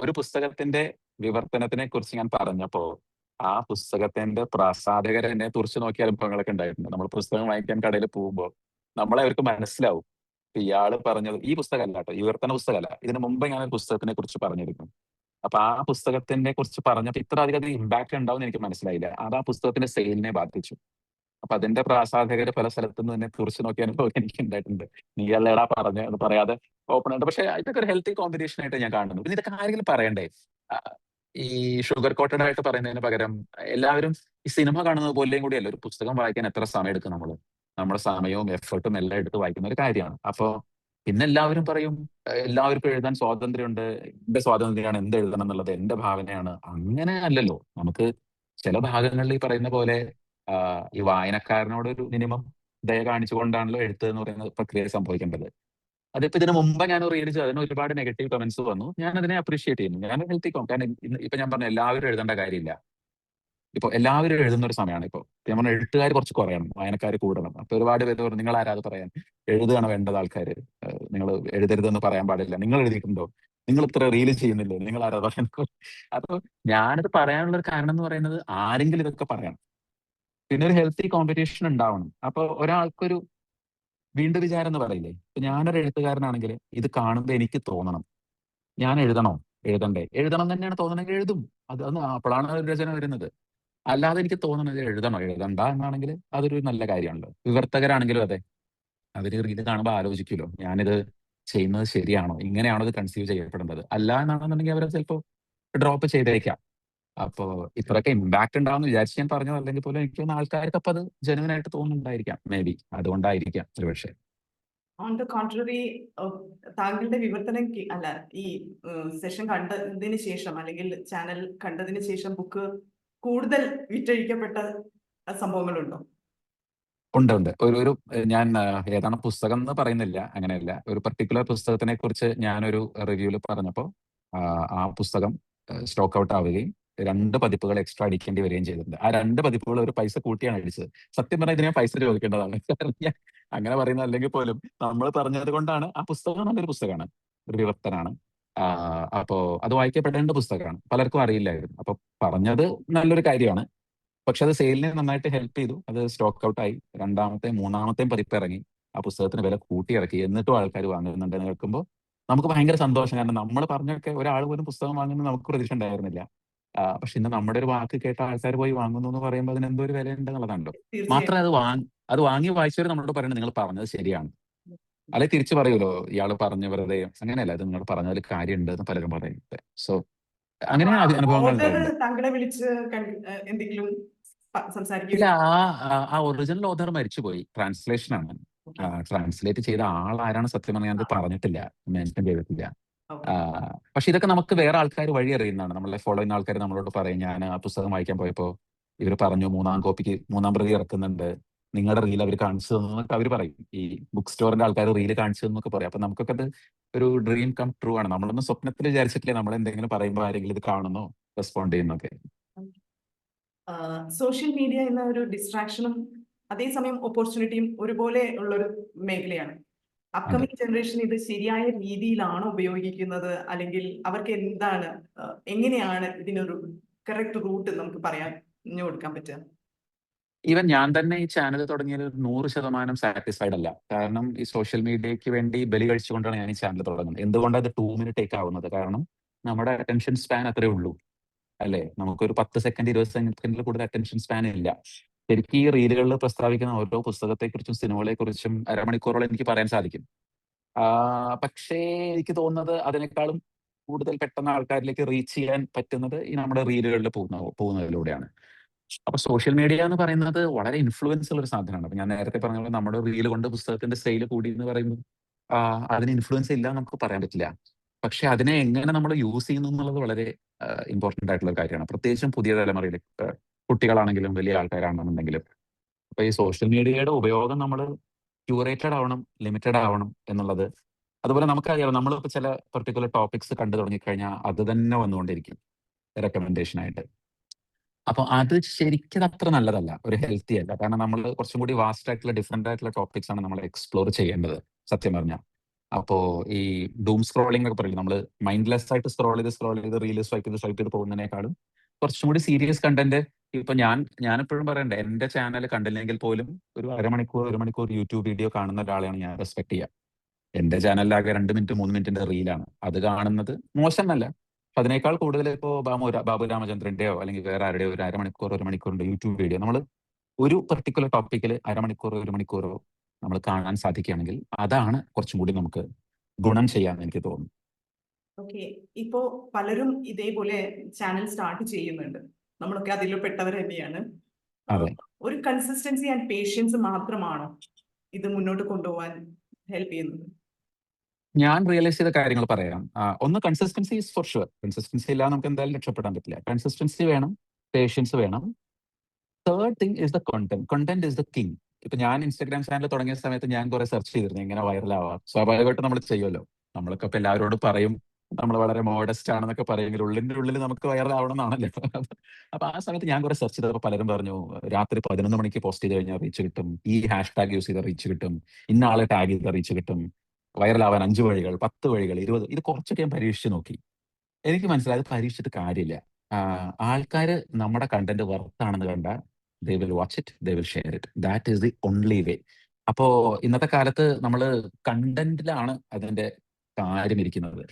ഒരു പുസ്തകത്തിന്റെ വിവർത്തനത്തിനെ കുറിച്ച് ഞാൻ പറഞ്ഞപ്പോ ആ പുസ്തകത്തിന്റെ പ്രസാധകരെ എന്നെ തുറച്ചു നോക്കിയ അനുഭവങ്ങളൊക്കെ ഉണ്ടായിട്ടുണ്ട്. നമ്മൾ പുസ്തകം വാങ്ങിക്കാൻ കടയിൽ പോകുമ്പോൾ നമ്മളെ അവർക്ക് മനസ്സിലാവും ഇയാള് പറഞ്ഞത് ഈ പുസ്തകമല്ല കേട്ടോ, ഈ വിവർത്തന പുസ്തകമല്ല, ഇതിനു മുമ്പ് ഞാൻ ഒരു പുസ്തകത്തിനെ കുറിച്ച് പറഞ്ഞിരുന്നു. അപ്പൊ ആ പുസ്തകത്തിനെ കുറിച്ച് പറഞ്ഞപ്പോൾ ഇത്ര അധികം ഇമ്പാക്ട് ഉണ്ടാവും എന്ന് എനിക്ക് മനസ്സിലായില്ല. അത് ആ പുസ്തകത്തിന്റെ സെയിലിനെ ബാധിച്ചു. അപ്പൊ അതിന്റെ പ്രാസാധകര് പല സ്ഥലത്തു നിന്ന് തന്നെ തുറച്ചു നോക്കിയ അനുഭവം എനിക്ക് ഉണ്ടായിട്ടുണ്ട്. നീ അല്ലേടാ പറഞ്ഞ അത് പറയാതെ ഓപ്പൺ ആയിട്ട്. പക്ഷെ ഇതൊക്കെ ഒരു ഹെൽത്തി കോമ്പറ്റീഷൻ ആയിട്ട് ഞാൻ കാണുന്നു. പിന്നെ ഇതൊക്കെ ആരെങ്കിലും പറയണ്ടേ? ആ, ഈ ഷുഗർ കോട്ടഡ് ആയിട്ട് പറയുന്നതിന് പകരം എല്ലാവരും ഈ സിനിമ കാണുന്നത് പോലെയും കൂടിയല്ല ഒരു പുസ്തകം വായിക്കാൻ എത്ര സമയം എടുക്കും നമ്മള്. നമ്മുടെ സമയവും എഫർട്ടും എല്ലാം എടുത്ത് വായിക്കുന്ന ഒരു കാര്യമാണ്. അപ്പൊ പിന്നെ എല്ലാവരും പറയും എല്ലാവർക്കും എഴുതാൻ സ്വാതന്ത്ര്യമുണ്ട്, എന്റെ സ്വാതന്ത്ര്യമാണ് എന്ത് എഴുതണം എന്നുള്ളത് എന്റെ ഭാവനയാണ്. അങ്ങനെ അല്ലല്ലോ. നമുക്ക് ചില ഭാഗങ്ങളിൽ ഈ പറയുന്ന പോലെ ഈ വായനക്കാരനോട് ഒരു മിനിമം ദയ കാണിച്ചുകൊണ്ടാണല്ലോ എഴുത്ത് എന്ന് പറയുന്ന പ്രക്രിയ സംഭവിക്കേണ്ടത്. അതിപ്പോ ഇതിന് മുമ്പ് ഞാൻ റീഡ് ചെയ്തു, അതിന് ഒരുപാട് നെഗറ്റീവ് കമന്റ്സ് വന്നു. ഞാൻ അതിനെ അപ്രീഷിയേറ്റ് ചെയ്യുന്നു. ഞാൻ ഹെൽത്തി കാരണം ഇപ്പൊ ഞാൻ പറഞ്ഞു എല്ലാവരും എഴുതേണ്ട കാര്യമില്ല. ഇപ്പൊ എല്ലാവരും എഴുതുന്ന ഒരു സമയമാണ് ഇപ്പൊ. നമ്മൾ എഴുത്തുകാർ കുറച്ച് കുറയണം, വായനക്കാർ കൂടണം. അപ്പൊ ഒരുപാട് പേര് പറഞ്ഞു നിങ്ങൾ ആരാത് പറയാൻ, എഴുതുകയാണ് വേണ്ടത് ആൾക്കാര്, നിങ്ങൾ എഴുതരുതെന്ന് പറയാൻ പാടില്ല, നിങ്ങൾ എഴുതിയിട്ടുണ്ടോ, നിങ്ങൾ ഇത്ര റീല് ചെയ്യുന്നില്ലേ, നിങ്ങൾ ആരാ പറയാൻ. അപ്പൊ ഞാനിത് പറയാനുള്ള ഒരു കാരണം എന്ന് പറയുന്നത് ആരെങ്കിലും ഇതൊക്കെ പറയണം. പിന്നെ ഒരു ഹെൽത്തി കോമ്പറ്റീഷൻ ഉണ്ടാവണം. അപ്പൊ ഒരാൾക്കൊരു വീണ്ടും വിചാരം എന്ന് പറയില്ലേ. ഇപ്പൊ ഞാനൊരു എഴുത്തുകാരനാണെങ്കിൽ ഇത് കാണുമ്പോൾ എനിക്ക് തോന്നണം ഞാൻ എഴുതണോ, എഴുതണ്ടേ, എഴുതണം തന്നെയാണ് തോന്നണമെങ്കിൽ എഴുതും. അത് അപ്പോഴാണ് ഒരു രചന വരുന്നത്. അല്ലാതെ എനിക്ക് തോന്നുന്നത് എഴുതണോ എഴുതണ്ട എന്നാണെങ്കിൽ അതൊരു നല്ല കാര്യമാണല്ലോ. വിവർത്തകരാണെങ്കിലും അതെ, അവര് റീല് കാണുമ്പോൾ ആലോചിക്കുമല്ലോ ഞാനിത് ചെയ്യുന്നത് ശരിയാണോ, ഇങ്ങനെയാണോ ഇത് കൺസീവ് ചെയ്യപ്പെടേണ്ടത്. അല്ല എന്നാണെന്നുണ്ടെങ്കിൽ അവരെ ചിലപ്പോൾ ഡ്രോപ്പ് ചെയ്തേക്കാം. അപ്പോ ഇത്രയൊക്കെ ഇമ്പാക്ട് ഉണ്ടാവും വിചാരിച്ച് ഞാൻ പറഞ്ഞത് അല്ലെങ്കിൽ പോലും എനിക്ക് തോന്നുന്നു ആൾക്കാർക്ക് അപ്പൊ അത് ജെനുവൻ ആയിട്ട് തോന്നുന്നുണ്ടായിരിക്കാം. മേ ബി അതുകൊണ്ടായിരിക്കാം ഒരുപക്ഷെ. ഓൺ ദ കോൺട്രറി, താങ്കളുടെ വിവർത്തനം അല്ല, ഈ സെഷൻ കണ്ടതിന് ശേഷം അല്ലെങ്കിൽ ചാനൽ കണ്ടതിന് ശേഷം ബുക്ക് കൂടുതൽ വിറ്റഴിക്കപ്പെട്ട സംഭവങ്ങളുണ്ടോ? ഉണ്ട് ഉണ്ട്. ഒരു ഞാൻ ഏതാണ് പുസ്തകം എന്ന് പറയുന്നില്ല, അങ്ങനെയല്ല. ഒരു പർട്ടിക്കുലർ പുസ്തകത്തിനെ കുറിച്ച് ഞാനൊരു റിവ്യൂവിൽ പറഞ്ഞപ്പോൾ ആ പുസ്തകം സ്റ്റോക്ക് ഔട്ട് ആവുകയും 2 പതിപ്പുകൾ എക്സ്ട്രാ അടിക്കേണ്ടി വരികയും ചെയ്തിട്ടുണ്ട്. ആ 2 പതിപ്പുകൾ ഒരു പൈസ കൂട്ടിയാണ് അടിച്ചത്. സത്യം പറഞ്ഞാൽ ഇതിന് ഞാൻ പൈസ ചോദിക്കേണ്ടതാണ്. കാരണം ഞാൻ അങ്ങനെ പറയുന്നത് അല്ലെങ്കിൽ പോലും നമ്മൾ പറഞ്ഞത് കൊണ്ടാണ്. ആ പുസ്തകം നല്ലൊരു പുസ്തകമാണ്, ഒരു വിവർത്തനാണ്. അപ്പോ അത് വായിക്കപ്പെടേണ്ട പുസ്തകമാണ്. പലർക്കും അറിയില്ലായിരുന്നു. അപ്പൊ പറഞ്ഞത് നല്ലൊരു കാര്യമാണ്. പക്ഷെ അത് സെയിലിനെ നന്നായിട്ട് ഹെൽപ്പ് ചെയ്തു. അത് സ്റ്റോക്ക് ഔട്ട് ആയി. രണ്ടാമത്തെയും മൂന്നാമത്തെയും പതിപ്പ് ഇറങ്ങി. ആ പുസ്തകത്തിന് വില കൂട്ടി ഇറക്കി. എന്നിട്ടും ആൾക്കാർ വാങ്ങുന്നുണ്ടെന്ന് കേൾക്കുമ്പോൾ നമുക്ക് ഭയങ്കര സന്തോഷം. കാരണം നമ്മൾ പറഞ്ഞൊക്കെ ഒരാൾ പോലും പുസ്തകം വാങ്ങുന്നത് നമുക്ക് പ്രതീക്ഷ ഉണ്ടായിരുന്നില്ല. പക്ഷെ ഇന്ന് നമ്മുടെ ഒരു വാക്ക് കേട്ട ആൾക്കാർ പോയി വാങ്ങുന്നു എന്ന് പറയുമ്പോൾ അതിന് എന്തോ ഒരു വില ഉണ്ടെന്നുള്ളതാണല്ലോ. മാത്രമേ തീർച്ചയായും. അത് വാങ്ങി വായിച്ചവർ നമ്മളോട് പറയുന്നത് നിങ്ങൾ പറഞ്ഞത് ശരിയാണ്. അല്ലെ തിരിച്ചു പറയുമല്ലോ ഇയാൾ പറഞ്ഞു വെറുതെ, അങ്ങനെയല്ല, ഇത് നിങ്ങൾ പറഞ്ഞതിൽ കാര്യമുണ്ട് എന്ന് പലരും പറയുന്നത്. സോ അപ്പൊ അങ്ങനെ അനുഭവങ്ങൾ ഓർഡർ ഉണ്ടായിട്ടുണ്ട്. താങ്കളെ വിളിച്ച് എന്തെങ്കിലും ഇല്ല, സംസാരിക്കുകയോ? ആ ഒറിജിനൽ ഓഥർ മരിച്ചുപോയി. ട്രാൻസ്ലേഷൻ ആണ്. ഓക്കെ. ട്രാൻസ്ലേറ്റ് ചെയ്ത ആൾ ആരാണ് സത്യം പറഞ്ഞാൽ ഞാനത് പറഞ്ഞിട്ടില്ല, മെൻഷൻ ചെയ്തിട്ടില്ല. ഓക്കെ. പക്ഷെ ഇതൊക്കെ നമുക്ക് വേറെ ആൾക്കാർ വഴി അറിയുന്നതാണ്. നമ്മളെ ഫോളോ ചെയ്യുന്ന ആൾക്കാർ നമ്മളോട് പറയും, ഞാൻ ആ പുസ്തകം വായിക്കാൻ പോയപ്പോ ഇവർ പറഞ്ഞു മൂന്നാം പ്രതി ഇറക്കുന്നുണ്ട്, നിങ്ങളുടെ റീൽ അവർ കാണിച്ചു തന്നു എന്നൊക്കെ അവർ പറയും. ഈ ബുക്ക് സ്റ്റോറിന്റെ ആൾക്കാർ റീല് കാണിച്ചു എന്നൊക്കെ പറയും. അപ്പൊ നമുക്കൊക്കെ അത് ഒരു ഡ്രീം കം ട്രൂ ആണ്. നമ്മളൊന്നും സ്വപ്നത്തിൽ വിചാരിച്ചിട്ടില്ലേ നമ്മൾ എന്തെങ്കിലും പറയുമ്പോൾ ആരെങ്കിലും ഇത് കാണുന്നോ റെസ്പോണ്ട് ചെയ്യുന്നൊക്കെ. സോഷ്യൽ മീഡിയ എന്ന ഒരു ഡിസ്ട്രാക്ഷനും അതേസമയം ഓപ്പർച്യൂണിറ്റിയും ഒരുപോലെ ഉള്ളൊരു മേഖലയാണ്. അതെ. അപ്കമിങ് ജനറേഷൻ ഇത് ശരിയായ രീതിയിലാണോ ഉപയോഗിക്കുന്നത്, അല്ലെങ്കിൽ അവർക്ക് എന്താണ്, എങ്ങനെയാണ് ഇതിനൊരു കറക്റ്റ് റൂട്ട് നമുക്ക് പറഞ്ഞു കൊടുക്കാൻ പറ്റുക? ഈവൻ ഞാൻ തന്നെ ഈ ചാനൽ തുടങ്ങിയത് 100% സാറ്റിസ്ഫൈഡ് അല്ല. കാരണം ഈ സോഷ്യൽ മീഡിയയ്ക്ക് വേണ്ടി ബലി കഴിച്ചുകൊണ്ടാണ് ഞാൻ ഈ ചാനൽ തുടങ്ങുന്നത്. എന്തുകൊണ്ടാണ് ഇത് 2 മിനിറ്റ് ടേക്ക് ആവുന്നത്? കാരണം നമ്മുടെ അറ്റൻഷൻ സ്പാൻ അത്രേ ഉള്ളൂ. അല്ലേ? നമുക്കൊരു 10 സെക്കൻഡ് 20 സെക്കൻഡിൽ കൂടുതൽ അറ്റൻഷൻ സ്പാൻ ഇല്ല. ശരിക്കും ഈ റീലുകളിൽ പ്രസ്താവിക്കുന്ന ഓരോ പുസ്തകത്തെക്കുറിച്ചും സിനിമകളെക്കുറിച്ചും അരമണിക്കൂറോളം എനിക്ക് പറയാൻ സാധിക്കും. പക്ഷേ എനിക്ക് തോന്നുന്നത് അതിനേക്കാളും കൂടുതൽ പെട്ടെന്ന് ആൾക്കാരിലേക്ക് റീച്ച് ചെയ്യാൻ പറ്റുന്നത് ഈ നമ്മുടെ റീലുകളിൽ പോകുന്നതിലൂടെയാണ്. അപ്പൊ സോഷ്യൽ മീഡിയ എന്ന് പറയുന്നത് വളരെ ഇൻഫ്ലുവൻസ് ഉള്ള ഒരു സാധനമാണ്. അപ്പൊ ഞാൻ നേരത്തെ പറഞ്ഞ പോലെ നമ്മുടെ റീൽ കൊണ്ട് പുസ്തകത്തിന്റെ സെയിൽ കൂടി എന്ന് പറയുമ്പോൾ അതിന് ഇൻഫ്ലുവൻസ് ഇല്ല എന്ന് നമുക്ക് പറയാൻ പറ്റില്ല. പക്ഷെ അതിനെ എങ്ങനെ നമ്മൾ യൂസ് ചെയ്യുന്നു എന്നുള്ളത് വളരെ ഇമ്പോർട്ടന്റ് ആയിട്ടുള്ള ഒരു കാര്യമാണ്. പ്രത്യേകിച്ചും പുതിയ തലമുറയിൽ കുട്ടികളാണെങ്കിലും വലിയ ആൾക്കാരാണെന്നുണ്ടെങ്കിലും. അപ്പൊ ഈ സോഷ്യൽ മീഡിയയുടെ ഉപയോഗം നമ്മൾ ക്യൂറേറ്റഡ് ആവണം, ലിമിറ്റഡ് ആവണം എന്നുള്ളത്. അതുപോലെ നമുക്കറിയാം നമ്മളിപ്പോ ചില പെർട്ടിക്കുലർ ടോപ്പിക്സ് കണ്ടു തുടങ്ങിക്കഴിഞ്ഞാൽ അത് തന്നെ വന്നുകൊണ്ടിരിക്കും റെക്കമെൻഡേഷൻ ആയിട്ട്. അപ്പൊ അത് ശരിക്കും അത്ര നല്ലതല്ല, ഒരു ഹെൽത്തി അല്ല. കാരണം നമ്മൾ കുറച്ചും കൂടി വാസ്റ്റ് ആയിട്ടുള്ള ഡിഫറെന്റ് ആയിട്ടുള്ള ടോപ്പിക്സ് ആണ് നമ്മൾ എക്സ്പ്ലോർ ചെയ്യേണ്ടത് സത്യം പറഞ്ഞാൽ. അപ്പോ ഈ ഡൂം സ്ക്രോളിംഗ് ഒക്കെ പറയില്ലേ, നമ്മൾ മൈൻഡ്ലെസ് ആയിട്ട് സ്ക്രോൾ ചെയ്ത് റീല് സ്വൈപ്പ് ചെയ്ത് പോകുന്നതിനേക്കാളും കുറച്ചും കൂടി സീരിയസ് കണ്ടന്റ്. ഇപ്പൊ ഞാനെപ്പോഴും പറയണ്ടേ, എന്റെ ചാനൽ കണ്ടില്ലെങ്കിൽ പോലും ഒരു അരമണിക്കൂർ 1 മണിക്കൂർ യൂട്യൂബ് വീഡിയോ കാണുന്ന ഒരാളെയാണ് ഞാൻ റെസ്പെക്ട് ചെയ്യുക. എന്റെ ചാനലിലാകെ 2 മിനിറ്റ് 3 മിനിറ്റിന്റെ റീലാണ്. അത് കാണുന്നത് മോശമെന്നല്ല. അതിനേക്കാൾ കൂടുതൽ ഇപ്പോ ബാബു രാമചന്ദ്രന്റെയോ അല്ലെങ്കിൽ വേറെ ആരുടെയോ ഒരു അരമണിക്കൂർ 1 മണിക്കൂറിന്റെ യൂട്യൂബ് വീഡിയോ നമ്മൾ ഒരു പെർട്ടിക്കുലർ ടോപ്പിക്കിൽ അരമണിക്കൂറോ 1 മണിക്കൂറോ നമ്മൾ കാണാൻ സാധിക്കുകയാണെങ്കിൽ അതാണ് കുറച്ചും കൂടി നമുക്ക് ഗുണം ചെയ്യാമെന്ന് എനിക്ക് തോന്നുന്നു. ഓക്കെ. ഇപ്പോ പലരും ഇതേപോലെ ചാനൽ സ്റ്റാർട്ട് ചെയ്യുന്നുണ്ട്. നമ്മളൊക്കെ അതിൽ പെട്ടവർ തന്നെയാണ്. അതെ. ഒരു കൺസിസ്റ്റൻസി ആൻഡ് പേഷ്യൻസ് മാത്രമാണോ ഇത് മുന്നോട്ട് കൊണ്ടുപോകാൻ ഹെൽപ്പ് ചെയ്യുന്നത്? ഞാൻ റിയലൈസ് ചെയ്ത കാര്യങ്ങൾ പറയാം. ഒന്ന് consistency is for sure. Consistency ഇല്ലാതെ നമുക്ക് എന്തായാലും രക്ഷപ്പെടാൻ പറ്റില്ല. കൺസിസ്റ്റൻസി വേണം, പേഷ്യൻസ് വേണം. Third thing is the content. Content is the king. ഇപ്പൊ ഞാൻ ഇൻസ്റ്റാഗ്രാം ചാനൽ തുടങ്ങിയ സമയത്ത് ഞാൻ കുറെ സെർച്ച് ചെയ്തിരുന്നു എങ്ങനെ വൈറലാവാം. സ്വാഭാവികമായിട്ട് നമ്മൾ ചെയ്യുമല്ലോ. നമ്മളൊക്കെ ഇപ്പൊ എല്ലാവരോടും പറയും നമ്മൾ വളരെ മോഡസ്റ്റ് ആണെന്നൊക്കെ പറയുമെങ്കിൽ ഉള്ളിന്റെ ഉള്ളിൽ നമുക്ക് വൈറലാവണം എന്നാണല്ലോ. അപ്പൊ ആ സമയത്ത് ഞാൻ കുറെ സെർച്ച് ചെയ്തപ്പോൾ പലരും പറഞ്ഞു രാത്രി 11 മണിക്ക് പോസ്റ്റ് ചെയ്ത് കഴിഞ്ഞാൽ റീച്ച് കിട്ടും, ഈ ഹാഷ് ടാഗ് യൂസ് ചെയ്ത റീച്ച് കിട്ടും, ഇന്ന ആളെ ടാഗ് ചെയ്ത റീച്ച് കിട്ടും, വൈറലാവാൻ 5 വഴികൾ, 10 വഴികൾ, 20, ഇത് കുറച്ചൊക്കെ ഞാൻ പരീക്ഷിച്ച് നോക്കി. എനിക്ക് മനസ്സിലായത് പരീക്ഷിച്ചിട്ട് കാര്യമില്ല. ആൾക്കാർ നമ്മുടെ കണ്ടന്റ് വർത്താണെന്ന് കണ്ടാൽ they will watch it, they will share it. That is the only way. അപ്പോ ഇന്നത്തെ കാലത്ത് നമ്മൾ കണ്ടന്റിലാണ് അതിന്റെ കാര്യം ഇരിക്കുന്നത്.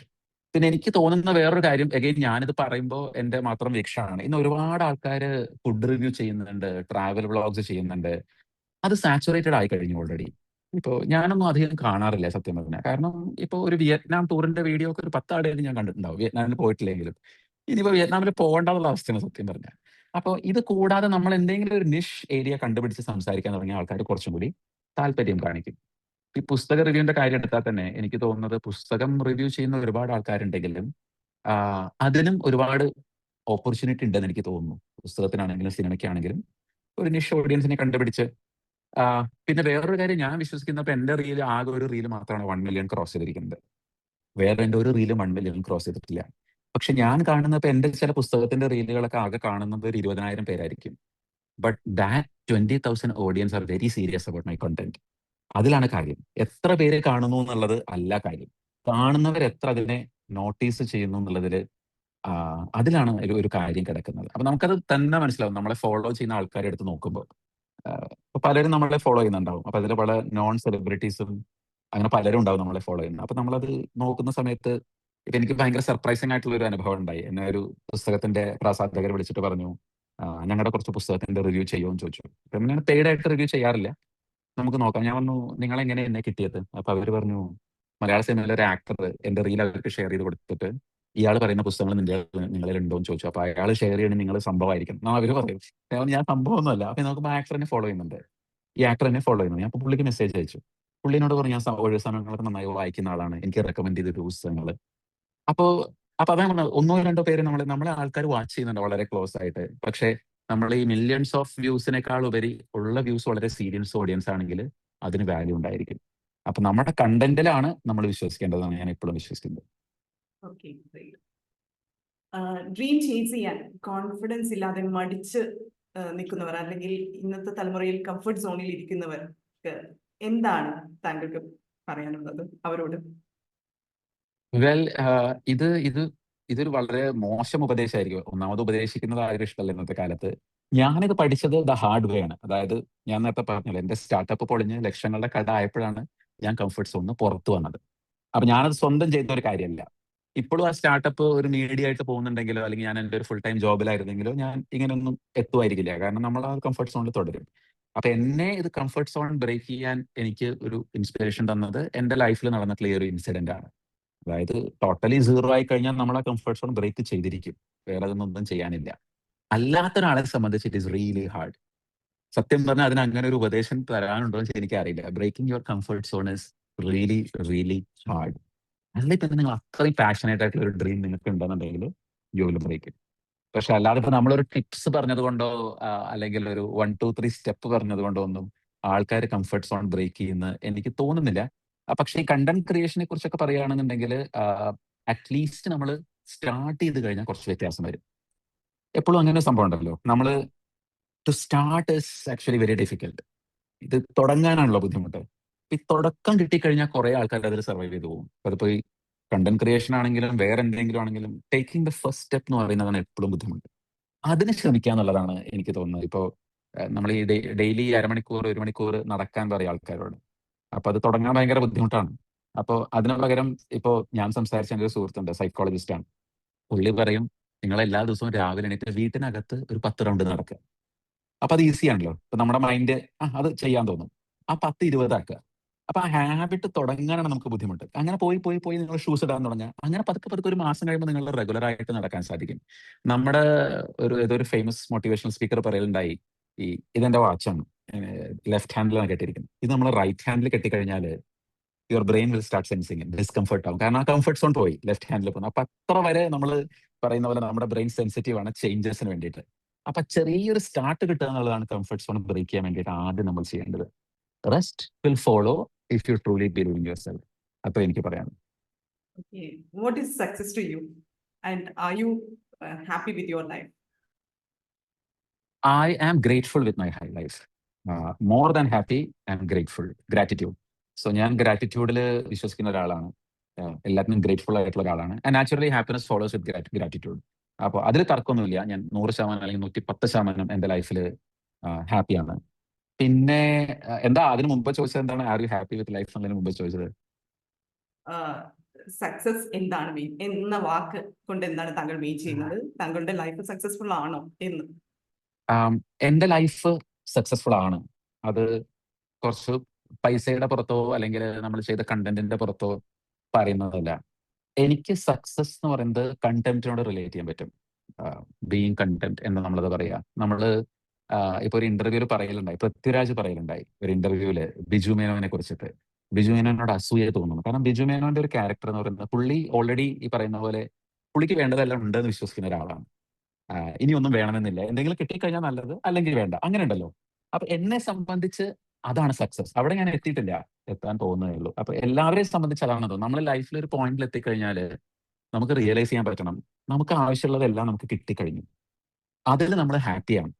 പിന്നെ എനിക്ക് തോന്നുന്ന വേറൊരു കാര്യം, അഗൈൻ ഞാനിത് പറയുമ്പോൾ എന്റെ മാത്രം വീക്ഷണമാണ്. ഇന്ന് ഒരുപാട് ആൾക്കാർ ഫുഡ് റിവ്യൂ ചെയ്യുന്നുണ്ട്, ട്രാവൽ വ്ളോഗ്സ് ചെയ്യുന്നുണ്ട്. അത് സാച്ചുറേറ്റഡ് ആയി കഴിഞ്ഞു ഓൾറെഡി. ഇപ്പോ ഞാനൊന്നും അധികം കാണാറില്ല സത്യം പറഞ്ഞാൽ. കാരണം ഇപ്പോൾ ഒരു വിയറ്റ്നാം ടൂറിന്റെ വീഡിയോ ഒക്കെ ഒരു 10 ആടേലും ഞാൻ കണ്ടിട്ടുണ്ടാവും, വിയറ്റ്നാമിൽ പോയിട്ടില്ലെങ്കിലും. ഇനിയിപ്പോൾ വിയറ്റ്നാമിൽ പോകേണ്ടെന്നുള്ള അവസ്ഥയാണ് സത്യം പറഞ്ഞാൽ. അപ്പോൾ ഇത് കൂടാതെ നമ്മൾ എന്തെങ്കിലും ഒരു നിഷ് ഏരിയ കണ്ടുപിടിച്ച് സംസാരിക്കാൻ തുടങ്ങിയ ആൾക്കാർ കുറച്ചും കൂടി താല്പര്യം കാണിക്കും. ഈ പുസ്തക റിവ്യൂവിന്റെ കാര്യം എടുത്താൽ തന്നെ എനിക്ക് തോന്നുന്നത് പുസ്തകം റിവ്യൂ ചെയ്യുന്ന ഒരുപാട് ആൾക്കാരുണ്ടെങ്കിലും അതിനും ഒരുപാട് ഓപ്പർച്യൂണിറ്റി ഉണ്ടെന്ന് എനിക്ക് തോന്നുന്നു. പുസ്തകത്തിനാണെങ്കിലും സിനിമയ്ക്കാണെങ്കിലും ഒരു നിഷ് ഓഡിയൻസിനെ കണ്ടുപിടിച്ച് പിന്നെ വേറൊരു കാര്യം ഞാൻ വിശ്വസിക്കുന്നത്, എന്റെ റീൽ ആകെ ഒരു റീൽ മാത്രമാണ് 1 മില്യൺ ക്രോസ് ചെയ്തിരിക്കുന്നത്. വേറെ എന്റെ ഒരു റീലും 1 മില്യൺ ക്രോസ് ചെയ്തിട്ടില്ല. പക്ഷെ ഞാൻ കാണുന്ന ഇപ്പൊ എന്റെ ചില പുസ്തകത്തിന്റെ റീലുകളൊക്കെ ആകെ കാണുന്നത് ഒരു 20,000 പേരായിരിക്കും. But that 20,000 audience are very serious about my content. അതിലാണ് കാര്യം. എത്ര പേര് കാണുന്നു എന്നുള്ളത് അല്ല കാര്യം. കാണുന്നവർ എത്ര അതിനെ നോട്ടീസ് ചെയ്യുന്നു എന്നുള്ളതിൽ അതിലാണ് ഒരു കാര്യം കിടക്കുന്നത്. അപ്പൊ നമുക്കത് തന്നെ മനസ്സിലാവും നമ്മളെ ഫോളോ ചെയ്യുന്ന ആൾക്കാരെ എടുത്ത് നോക്കുമ്പോൾ. ഇപ്പൊ പലരും നമ്മളെ ഫോളോ ചെയ്യുന്നുണ്ടാവും. അപ്പൊ അതിൽ പല നോൺ സെലിബ്രിറ്റീസും അങ്ങനെ പലരും ഉണ്ടാവും നമ്മളെ ഫോളോ ചെയ്യുന്നത്. അപ്പൊ നമ്മളത് നോക്കുന്ന സമയത്ത് ഇപ്പൊ എനിക്ക് ഭയങ്കര സർപ്രൈസിംഗ് ആയിട്ടുള്ള ഒരു അനുഭവം ഉണ്ടായി. എന്നെ ഒരു പുസ്തകത്തിന്റെ പ്രസാധകർ വിളിച്ചിട്ട് പറഞ്ഞു, ഞങ്ങളുടെ കുറച്ച് പുസ്തകത്തിന്റെ റിവ്യൂ ചെയ്യുമോ എന്ന് ചോദിച്ചു. അപ്പൊ ഞാൻ പെയ്ഡ് ആയിട്ട് റിവ്യൂ ചെയ്യാറില്ല, നമുക്ക് നോക്കാം. ഞാൻ പറഞ്ഞു നിങ്ങൾ എങ്ങനെ എന്നെ കിട്ടിയത്? അപ്പൊ അവര് പറഞ്ഞു മലയാള സിനിമയിലെ ഒരു ആക്ടർ എന്റെ റീൽ അവർക്ക് ഷെയർ ചെയ്ത് കൊടുത്തിട്ട് ഇയാൾ പറയുന്ന പുസ്തകങ്ങൾ നിങ്ങളിൽ ഉണ്ടോ എന്ന് ചോദിച്ചു. അപ്പൊ അയാൾ ഷെയർ ചെയ്യണമെങ്കിൽ നിങ്ങൾ സംഭവമായിരിക്കും എന്നാ അവര് പറയും. ഞാൻ സംഭവമൊന്നുമല്ല. അപ്പൊ നോക്കുമ്പോൾ ആക്ടർ എന്നെ ഫോളോ ചെയ്യുന്നുണ്ട്, ഈ ആക്ടർ എന്നെ ഫോളോ ചെയ്യുന്നു. ഞാൻ അപ്പൊ പുള്ളിക്ക് മെസ്സേജ് അയച്ചു. പുള്ളിനോട് പറഞ്ഞു ഞാൻ ഒഴിവ് സമയങ്ങളൊക്കെ നന്നായി വായിക്കുന്ന ആളാണ്, എനിക്ക് റെക്കമെൻഡ് ചെയ്ത പുസ്തകങ്ങൾ. അപ്പോ അപ്പൊ അതാണ് പറഞ്ഞത്, 1-2 പേര് നമ്മളെ ആൾക്കാർ വാച്ച് ചെയ്യുന്നുണ്ട് വളരെ ക്ലോസ് ആയിട്ട്. പക്ഷെ നമ്മൾ ഈ മില്യൺസ് ഓഫ് വ്യൂസിനേക്കാൾ ഉപരി ഉള്ള വ്യൂസ് വളരെ സീരിയസ് ഓഡിയൻസ് ആണെങ്കിൽ അതിന് വാല്യൂ ഉണ്ടായിരിക്കും. അപ്പൊ നമ്മുടെ കണ്ടന്റിലാണ് നമ്മൾ വിശ്വസിക്കേണ്ടതാണ് ഞാൻ എപ്പോഴും വിശ്വസിക്കുന്നത്. ഓക്കെ, ഡ്രീം ചേസ് ചെയ്യാൻ കോൺഫിഡൻസ് ഇല്ലാതെ മടിച്ച് നിൽക്കുന്നവർ, അല്ലെങ്കിൽ ഇന്നത്തെ തലമുറയിൽ കംഫർട്ട് സോണിൽ ഇരിക്കുന്നവർക്ക് എന്താണ് താങ്കൾക്ക് പറയാനുള്ളത് അവരോട്? വെൽ, ഇത് ഇത് ഇതൊരു വളരെ മോശം ഉപദേശമായിരിക്കും. ഒന്നാമത് ഉപദേശിക്കുന്നത് ആരും ഇഷ്ടമല്ല ഇന്നത്തെ കാലത്ത്. ഞാനിത് പഠിച്ചത് ദ ഹാർഡ് വേ ആണ്. അതായത് ഞാൻ നേരത്തെ പറഞ്ഞല്ലോ, എന്റെ സ്റ്റാർട്ടപ്പ് പൊളിഞ്ഞ് ലക്ഷങ്ങളുടെ കട ആയപ്പോഴാണ് ഞാൻ കംഫർട്ട് സോണിന് പുറത്തു വന്നത്. അപ്പൊ ഞാനത് സ്വന്തം ചെയ്ത ഒരു കാര്യമല്ല. ഇപ്പോഴും ആ സ്റ്റാർട്ടപ്പ് ഒരു മീഡിയ ആയിട്ട് പോകുന്നുണ്ടെങ്കിലോ അല്ലെങ്കിൽ ഞാൻ എന്റെ ഒരു ഫുൾ ടൈം ജോബിലായിരുന്നെങ്കിലോ ഞാൻ ഇങ്ങനെയൊന്നും എത്തുമായിരിക്കില്ല. കാരണം നമ്മൾ ആ കംഫർട്ട് സോണിൽ തുടരും. അപ്പൊ എന്നെ ഇത് കംഫർട്ട് സോൺ ബ്രേക്ക് ചെയ്യാൻ എനിക്ക് ഒരു ഇൻസ്പിറേഷൻ തന്നത് എന്റെ ലൈഫിൽ നടന്നിട്ടുള്ള ഈ ഒരു ഇൻസിഡന്റ് ആണ്. അതായത് ടോട്ടലി സീറോ ആയി കഴിഞ്ഞാൽ നമ്മൾ ആ കംഫർട്ട് സോൺ ബ്രേക്ക് ചെയ്തിരിക്കും. വേറെ അതൊന്നും ചെയ്യാനില്ല. അല്ലാത്ത ഒരാളെ സംബന്ധിച്ച് ഇറ്റ് ഈസ് റിയലി ഹാർഡ്. സത്യം പറഞ്ഞാൽ അതിന് അങ്ങനെ ഒരു ഉപദേശം തരാനുണ്ടോ എന്ന് എനിക്കറിയില്ല. Breaking your comfort zone is really really hard. അല്ല ഇപ്പൊ നിങ്ങൾ അത്രയും പാഷനേറ്റ് ആയിട്ടുള്ള ഒരു ഡ്രീം നിങ്ങൾക്ക് ഉണ്ടെന്നുണ്ടെങ്കിൽ യു വിൽ ബ്രേക്ക് ഇറ്റ്. പക്ഷെ അല്ലാതെ ഇപ്പൊ നമ്മളൊരു ടിപ്സ് പറഞ്ഞത് കൊണ്ടോ അല്ലെങ്കിൽ ഒരു 1, 2, 3 സ്റ്റെപ്പ് പറഞ്ഞത് കൊണ്ടോ ഒന്നും ആൾക്കാർ കംഫർട്ട് സോൺ ബ്രേക്ക് ചെയ്യുന്ന എനിക്ക് തോന്നുന്നില്ല. പക്ഷേ ഈ കണ്ടന്റ് ക്രിയേഷനെ കുറിച്ചൊക്കെ പറയുകയാണെന്നുണ്ടെങ്കിൽ അറ്റ്ലീസ്റ്റ് നമ്മൾ സ്റ്റാർട്ട് ചെയ്ത് കഴിഞ്ഞാൽ കുറച്ച് വ്യത്യാസം വരും. എപ്പോഴും അങ്ങനെ ഒരു സംഭവം ഉണ്ടല്ലോ, നമ്മൾ to start is actually very difficult. ഇത് തുടങ്ങാനാണല്ലോ ബുദ്ധിമുട്ട്. ഈ തുടക്കം കിട്ടിക്കഴിഞ്ഞാൽ കുറെ ആൾക്കാർ അതിൽ സർവൈവ് ചെയ്ത് പോകും. അതിപ്പോ ഈ കണ്ടന്റ് ക്രിയേഷൻ ആണെങ്കിലും വേറെ എന്തെങ്കിലും ആണെങ്കിലും ടേക്കിംഗ് ദ ഫസ്റ്റ് സ്റ്റെപ്പ് എന്ന് പറയുന്നതാണ് എപ്പോഴും ബുദ്ധിമുട്ട്. അതിന് ശ്രമിക്കുക എന്നുള്ളതാണ് എനിക്ക് തോന്നുന്നത്. ഇപ്പോൾ നമ്മൾ ഈ ഡെയിലി 1/2 മണിക്കൂർ 1 മണിക്കൂർ നടക്കാൻ പറയും ആൾക്കാരോട്. അപ്പൊ അത് തുടങ്ങാൻ ഭയങ്കര ബുദ്ധിമുട്ടാണ്. അപ്പോൾ അതിന് പകരം ഇപ്പോൾ ഞാൻ സംസാരിച്ച എൻ്റെ ഒരു സുഹൃത്തുണ്ട്, സൈക്കോളജിസ്റ്റ് ആണ്. പുള്ളി പറയും നിങ്ങൾ എല്ലാ ദിവസവും രാവിലെ എണീറ്റ് വീട്ടിനകത്ത് ഒരു 10 റൗണ്ട് നടക്കുക. അപ്പൊ അത് ഈസി ആണല്ലോ. ഇപ്പൊ നമ്മുടെ മൈൻഡ് അത് ചെയ്യാൻ തോന്നും. ആ 10-20 ആക്കുക. അപ്പൊ ആ ഹാബിറ്റ് തുടങ്ങാനാണ് നമുക്ക് ബുദ്ധിമുട്ട്. അങ്ങനെ പോയി പോയി പോയി നിങ്ങൾ ഷൂസ് ഇടാൻ തുടങ്ങുക. അങ്ങനെ പതുക്കെ പതുക്കെ ഒരു മാസം കഴിയുമ്പോൾ നിങ്ങൾ റെഗുലർ ആയിട്ട് നടക്കാൻ സാധിക്കും. നമ്മുടെ ഏതൊരു ഫേമസ് മോട്ടിവേഷണൽ സ്പീക്കർ പറയലുണ്ടായി, ഇതെന്റെ വാച്ചാണ്, ലെഫ്റ്റ് ഹാൻഡിലാണ് കെട്ടിയിരിക്കുന്നത്. ഇത് നമ്മൾ റൈറ്റ് ഹാൻഡിൽ കെട്ടിക്കഴിഞ്ഞാൽ your brain will start sensing discomfort ആവും. കാരണം ആ കംഫർട്ട് സോൺ പോയി ലെഫ്റ്റ് ഹാൻഡിൽ പോകുന്നത്. അപ്പൊ അത്ര വരെ നമ്മൾ പറയുന്ന പോലെ നമ്മുടെ ബ്രെയിൻ സെൻസിറ്റീവ് ആണ് ചേഞ്ചസിന് വേണ്ടിയിട്ട്. അപ്പൊ ചെറിയൊരു സ്റ്റാർട്ട് കിട്ടുക എന്നുള്ളതാണ് കംഫർട്ട് സോൺ ബ്രേക്ക് ചെയ്യാൻ വേണ്ടിയിട്ട് ആദ്യം നമ്മൾ ചെയ്യേണ്ടത്. Rest will follow if you truly believe in your self. അത്ര എനിക്ക് പറയാം. Okay. What is success to you? And are you happy with your life? I am grateful with my high life. More than happy, I am grateful. Gratitude. So ഞാൻ ഗ്രാറ്റിറ്റ്യൂഡിൽ വിശ്വസിക്കുന്ന ഒരാളാണ്. എല്ലാത്തിനും grateful ആയിട്ടുള്ള ഒരാളാണ്. And naturally happiness follows with gratitude. അപ്പോൾ അതിൽ തർക്കമൊന്നുമില്ല. ഞാൻ 100% അല്ലെങ്കിൽ 110% എൻ്റെ ലൈഫിൽ ഹാപ്പിയാണ്. പിന്നെ എന്താ അതിന് മുമ്പ് ചോദിച്ചത് എന്താണ്? Are you happy with life എന്നതിന് മുമ്പ് ചോദിച്ചത്? സക്സസ് എന്താണ് മീൻ എന്ന വാക്ക് കൊണ്ട് എന്താണ് താങ്കൾ മീൻ ചെയ്യുന്നത്? താങ്കളുടെ ലൈഫ് സക്സസ്ഫുൾ ആണോ എന്ന്? എൻ്റെ ലൈഫ് സക്സസ്ഫുൾ ആണ്. അത് കുറച്ച് പൈസയുടെ പുറത്തോ അല്ലെങ്കിൽ നമ്മൾ ചെയ്ത കണ്ടന്റിന്റെ പുറത്തോ പറയുന്നതല്ല. എനിക്ക് സക്സസ് എന്ന് പറയുന്നത് കണ്ടന്റിനോട് റിലേറ്റ് ചെയ്യാൻ പറ്റും. ബീയിങ് കണ്ടന്റ് എന്ന് നമ്മളത് പറയാ. നമ്മള് ഇപ്പൊ ഒരു ഇന്റർവ്യൂവിൽ പറയലുണ്ടായി, പൃഥ്വിരാജ് പറയലുണ്ടായി ഒരു ഇന്റർവ്യൂവില് ബിജു മേനോനെ കുറിച്ചിട്ട്. ബിജു മേനോനോട് അസൂയ തോന്നുന്നു. കാരണം ബിജു മേനോന്റെ ഒരു ക്യാരക്ടർ എന്ന് പറയുന്നത് പുള്ളി ഓൾറെഡി ഈ പറയുന്ന പോലെ പുള്ളിക്ക് വേണ്ടതെല്ലാം ഉണ്ടെന്ന് വിശ്വസിക്കുന്ന ഒരാളാണ്. ഇനി ഒന്നും വേണമെന്നില്ല. എന്തെങ്കിലും കിട്ടിക്കഴിഞ്ഞാൽ നല്ലത്, അല്ലെങ്കിൽ വേണ്ട, അങ്ങനെ ഉണ്ടല്ലോ. അപ്പൊ എന്നെ സംബന്ധിച്ച് അതാണ് സക്സസ്. അവിടെ ഞാൻ എത്തിയിട്ടില്ല, എത്താൻ പോകുന്നതേ ഉള്ളൂ. അപ്പൊ എല്ലാവരെയും സംബന്ധിച്ച് അതാണത്. നമ്മൾ ലൈഫിൽ ഒരു പോയിന്റിൽ എത്തിക്കഴിഞ്ഞാൽ നമുക്ക് റിയലൈസ് ചെയ്യാൻ പറ്റണം, നമുക്ക് ആവശ്യമുള്ളതെല്ലാം നമുക്ക് കിട്ടിക്കഴിഞ്ഞു, അതിൽ നമ്മൾ ഹാപ്പിയാണ്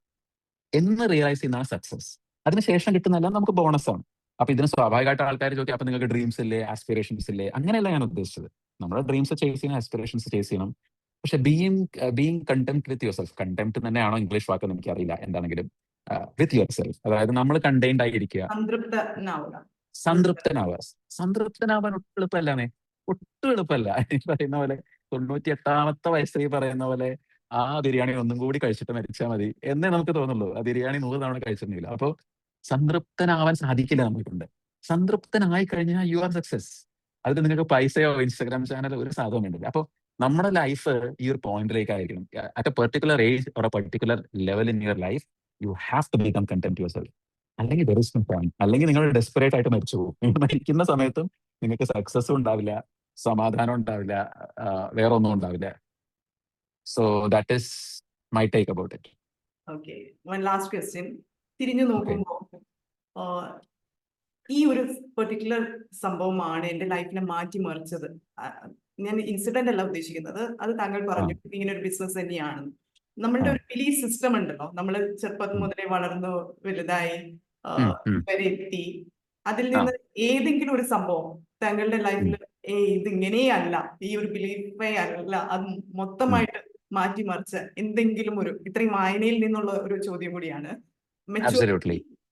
എന്ന് റിയലൈസ് ചെയ്യുന്നതാണ് സക്സസ്. അതിനുശേഷം കിട്ടുന്നതെല്ലാം നമുക്ക് ബോണസാണ്. അപ്പൊ ഇതിന് സ്വാഭാവികമായിട്ട് ആൾക്കാർ ചോദിക്കും, അപ്പൊ നിങ്ങൾക്ക് ഡ്രീംസ് ഇല്ലേ, ആസ്പിറേഷൻസ് ഇല്ലേ? അങ്ങനെയല്ല ഞാൻ ഉദ്ദേശിച്ചത്. നമ്മുടെ ഡ്രീംസ് ചേസ് ചെയ്യണം, ആസ്പിറേഷൻസ് ചേസ് ചെയ്യണം. പക്ഷെ being content with your self, content തന്നെയാണോ ഇംഗ്ലീഷ് വാക്കെന്ന് എനിക്കറിയില്ല, എന്താണെങ്കിലും വിത്ത് യുവർ സെൽഫ്, അതായത് നമ്മൾ കണ്ടെയ്ൻഡ് ആയിരിക്കുക, സംതൃപ്തനാവുക. സംതൃപ്തനാവാൻ ഒട്ടും എളുപ്പമല്ലാന്നേ, ഒട്ടും എളുപ്പമല്ല. ഈ പറയുന്ന പോലെ 98ാമത്തെ വയസ്സിൽ ഈ പറയുന്ന പോലെ ആ ബിരിയാണി ഒന്നും കൂടി കഴിച്ചിട്ട് മരിച്ചാൽ മതി എന്നേ നമുക്ക് തോന്നുള്ളൂ. ആ ബിരിയാണി 100 തവണ കഴിച്ചിട്ടുണ്ടെങ്കിൽ. അപ്പോൾ സംതൃപ്തനാവാൻ സാധിക്കില്ല നമ്മളെക്കൊണ്ട്. സംതൃപ്തനായി കഴിഞ്ഞാൽ യു ആർ സക്സസ്. അതിന് നിങ്ങൾക്ക് പൈസയോ ഇൻസ്റ്റാഗ്രാം ചാനലോ ഒരു സാധനം വേണ്ടില്ല. അപ്പോൾ നമ്മുടെ ലൈഫ് ഈ ഒരു പോയിന്റിലേക്കായിരിക്കണം. At a particular age or a particular level in your life you have to become content yourself. അല്ലെങ്കിൽ ദർ ഇസ് നോ പോയിന്റ്. അല്ലെങ്കിൽ നിങ്ങൾ ഡെസ്പറേറ്റ് ആയിട്ട് മരിച്ചു പോകും. നിങ്ങൾ മരിക്കുന്ന സമയത്തും നിങ്ങൾക്ക് സക്സസും ഉണ്ടാവില്ല, സമാധാനം ഉണ്ടാവില്ല, വേറെ ഒന്നും ഉണ്ടാവില്ല. So that is my take about it. Okay, one last question. തിരിഞ്ഞു നോക്കുമ്പോൾ ഈ ഒരു പെർട്ടിക്കുലർ സംഭവമാണ് എന്റെ ലൈഫിനെ മാറ്റിമറിച്ചത്. ഞാൻ ഇൻസിഡന്റ് അല്ല ഉദ്ദേശിക്കുന്നത്, അത് താങ്കൾ പറഞ്ഞു ഇങ്ങനെ ഒരു ബിസിനസ് തന്നെയാണ്. നമ്മളുടെ ഒരു ബിലീഫ് സിസ്റ്റം ഉണ്ടല്ലോ, നമ്മൾ ചെറുപ്പം മുതലേ വളർന്നു വലുതായി വരെ എത്തി. അതിൽ നിന്ന് ഏതെങ്കിലും ഒരു സംഭവം താങ്കളുടെ ലൈഫിൽ ഇതിങ്ങനെയല്ല, ഈ ഒരു ബിലീഫേ അല്ല, അത് മൊത്തമായിട്ട് മാറ്റിമറിച്ച എന്തെങ്കിലും ഒരു, ഇത്രയും വായനയിൽ നിന്നുള്ള ഒരു ചോദ്യം കൂടിയാണ്.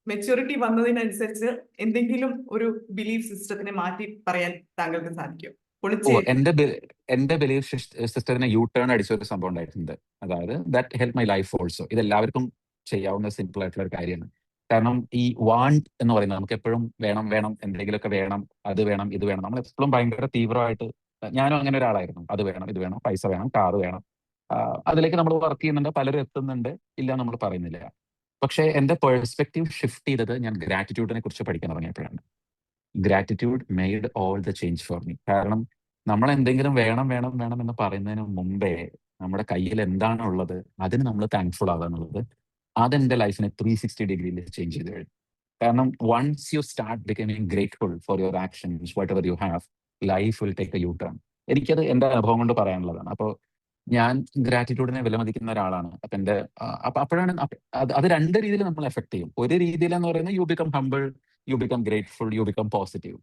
മെച്യൂരിറ്റി വന്നതിനനുസരിച്ച് എന്തെങ്കിലും ഒരു ബിലീഫ് സിസ്റ്റത്തിനെ മാറ്റി പറയാൻ താങ്കൾക്ക് സാധിക്കും? എന്റെ ബിലീഫ് സിസ്റ്റത്തിനെ യു ടേൺ അടിച്ച ഒരു സംഭവം ഉണ്ടായിട്ടുണ്ട്. അതായത് that help my life also. ഇത് എല്ലാവർക്കും ചെയ്യാവുന്ന സിമ്പിൾ ആയിട്ടുള്ള ഒരു കാര്യമാണ്. കാരണം ഈ വാണ്ട് എന്ന് പറയുന്നത് നമുക്ക് എപ്പോഴും വേണം വേണം, എന്തെങ്കിലുമൊക്കെ വേണം, അത് വേണം, ഇത് വേണം. നമ്മൾ എപ്പോഴും ഭയങ്കര തീവ്രമായിട്ട്, ഞാനും അങ്ങനെ ഒരാളായിരുന്നു. അത് വേണം, ഇത് വേണം, പൈസ വേണം, കാറ് വേണം. അതിലേക്ക് നമ്മൾ വർക്ക് ചെയ്യുന്നുണ്ട്, പലരും എത്തുന്നുണ്ട്, ഇല്ല നമ്മൾ പറയുന്നില്ല. പക്ഷേ എന്റെ പെർസ്പെക്റ്റീവ് ഷിഫ്റ്റ് ചെയ്തത് ഞാൻ ഗ്രാറ്റിറ്റ്യൂഡിനെ കുറിച്ച് പഠിക്കാൻ തുടങ്ങിയപ്പോഴാണ്. Gratitude made all the change for me. കാരണം നമ്മൾ എന്തെങ്കിലും വേണം വേണം വേണം എന്ന് പറയുന്നതിന് മുമ്പേ നമ്മുടെ കയ്യിൽ എന്താണ് ഉള്ളത് അതിന് നമ്മൾ താങ്ക്ഫുൾ ആവുക എന്നുള്ളത്, അതെന്റെ ലൈഫിനെ 360 ഡിഗ്രിയിൽ ചേഞ്ച് ചെയ്ത് കഴിഞ്ഞു. കാരണം once you start becoming grateful for your actions, whatever you have, life will take a U turn. എനിക്കത് എന്റെ അനുഭവം കൊണ്ട് പറയാനുള്ളതാണ്. അപ്പോൾ ഞാൻ ഗ്രാറ്റിറ്റ്യൂഡിനെ വിലമതിക്കുന്ന ഒരാളാണ്. അപ്പോഴാണ് അത് രണ്ട് രീതിയിൽ നമ്മൾ എഫക്ട് ചെയ്യും. ഒരു രീതിയിൽ എന്ന് പറയുന്നത് you become humble, you become grateful, you become positive.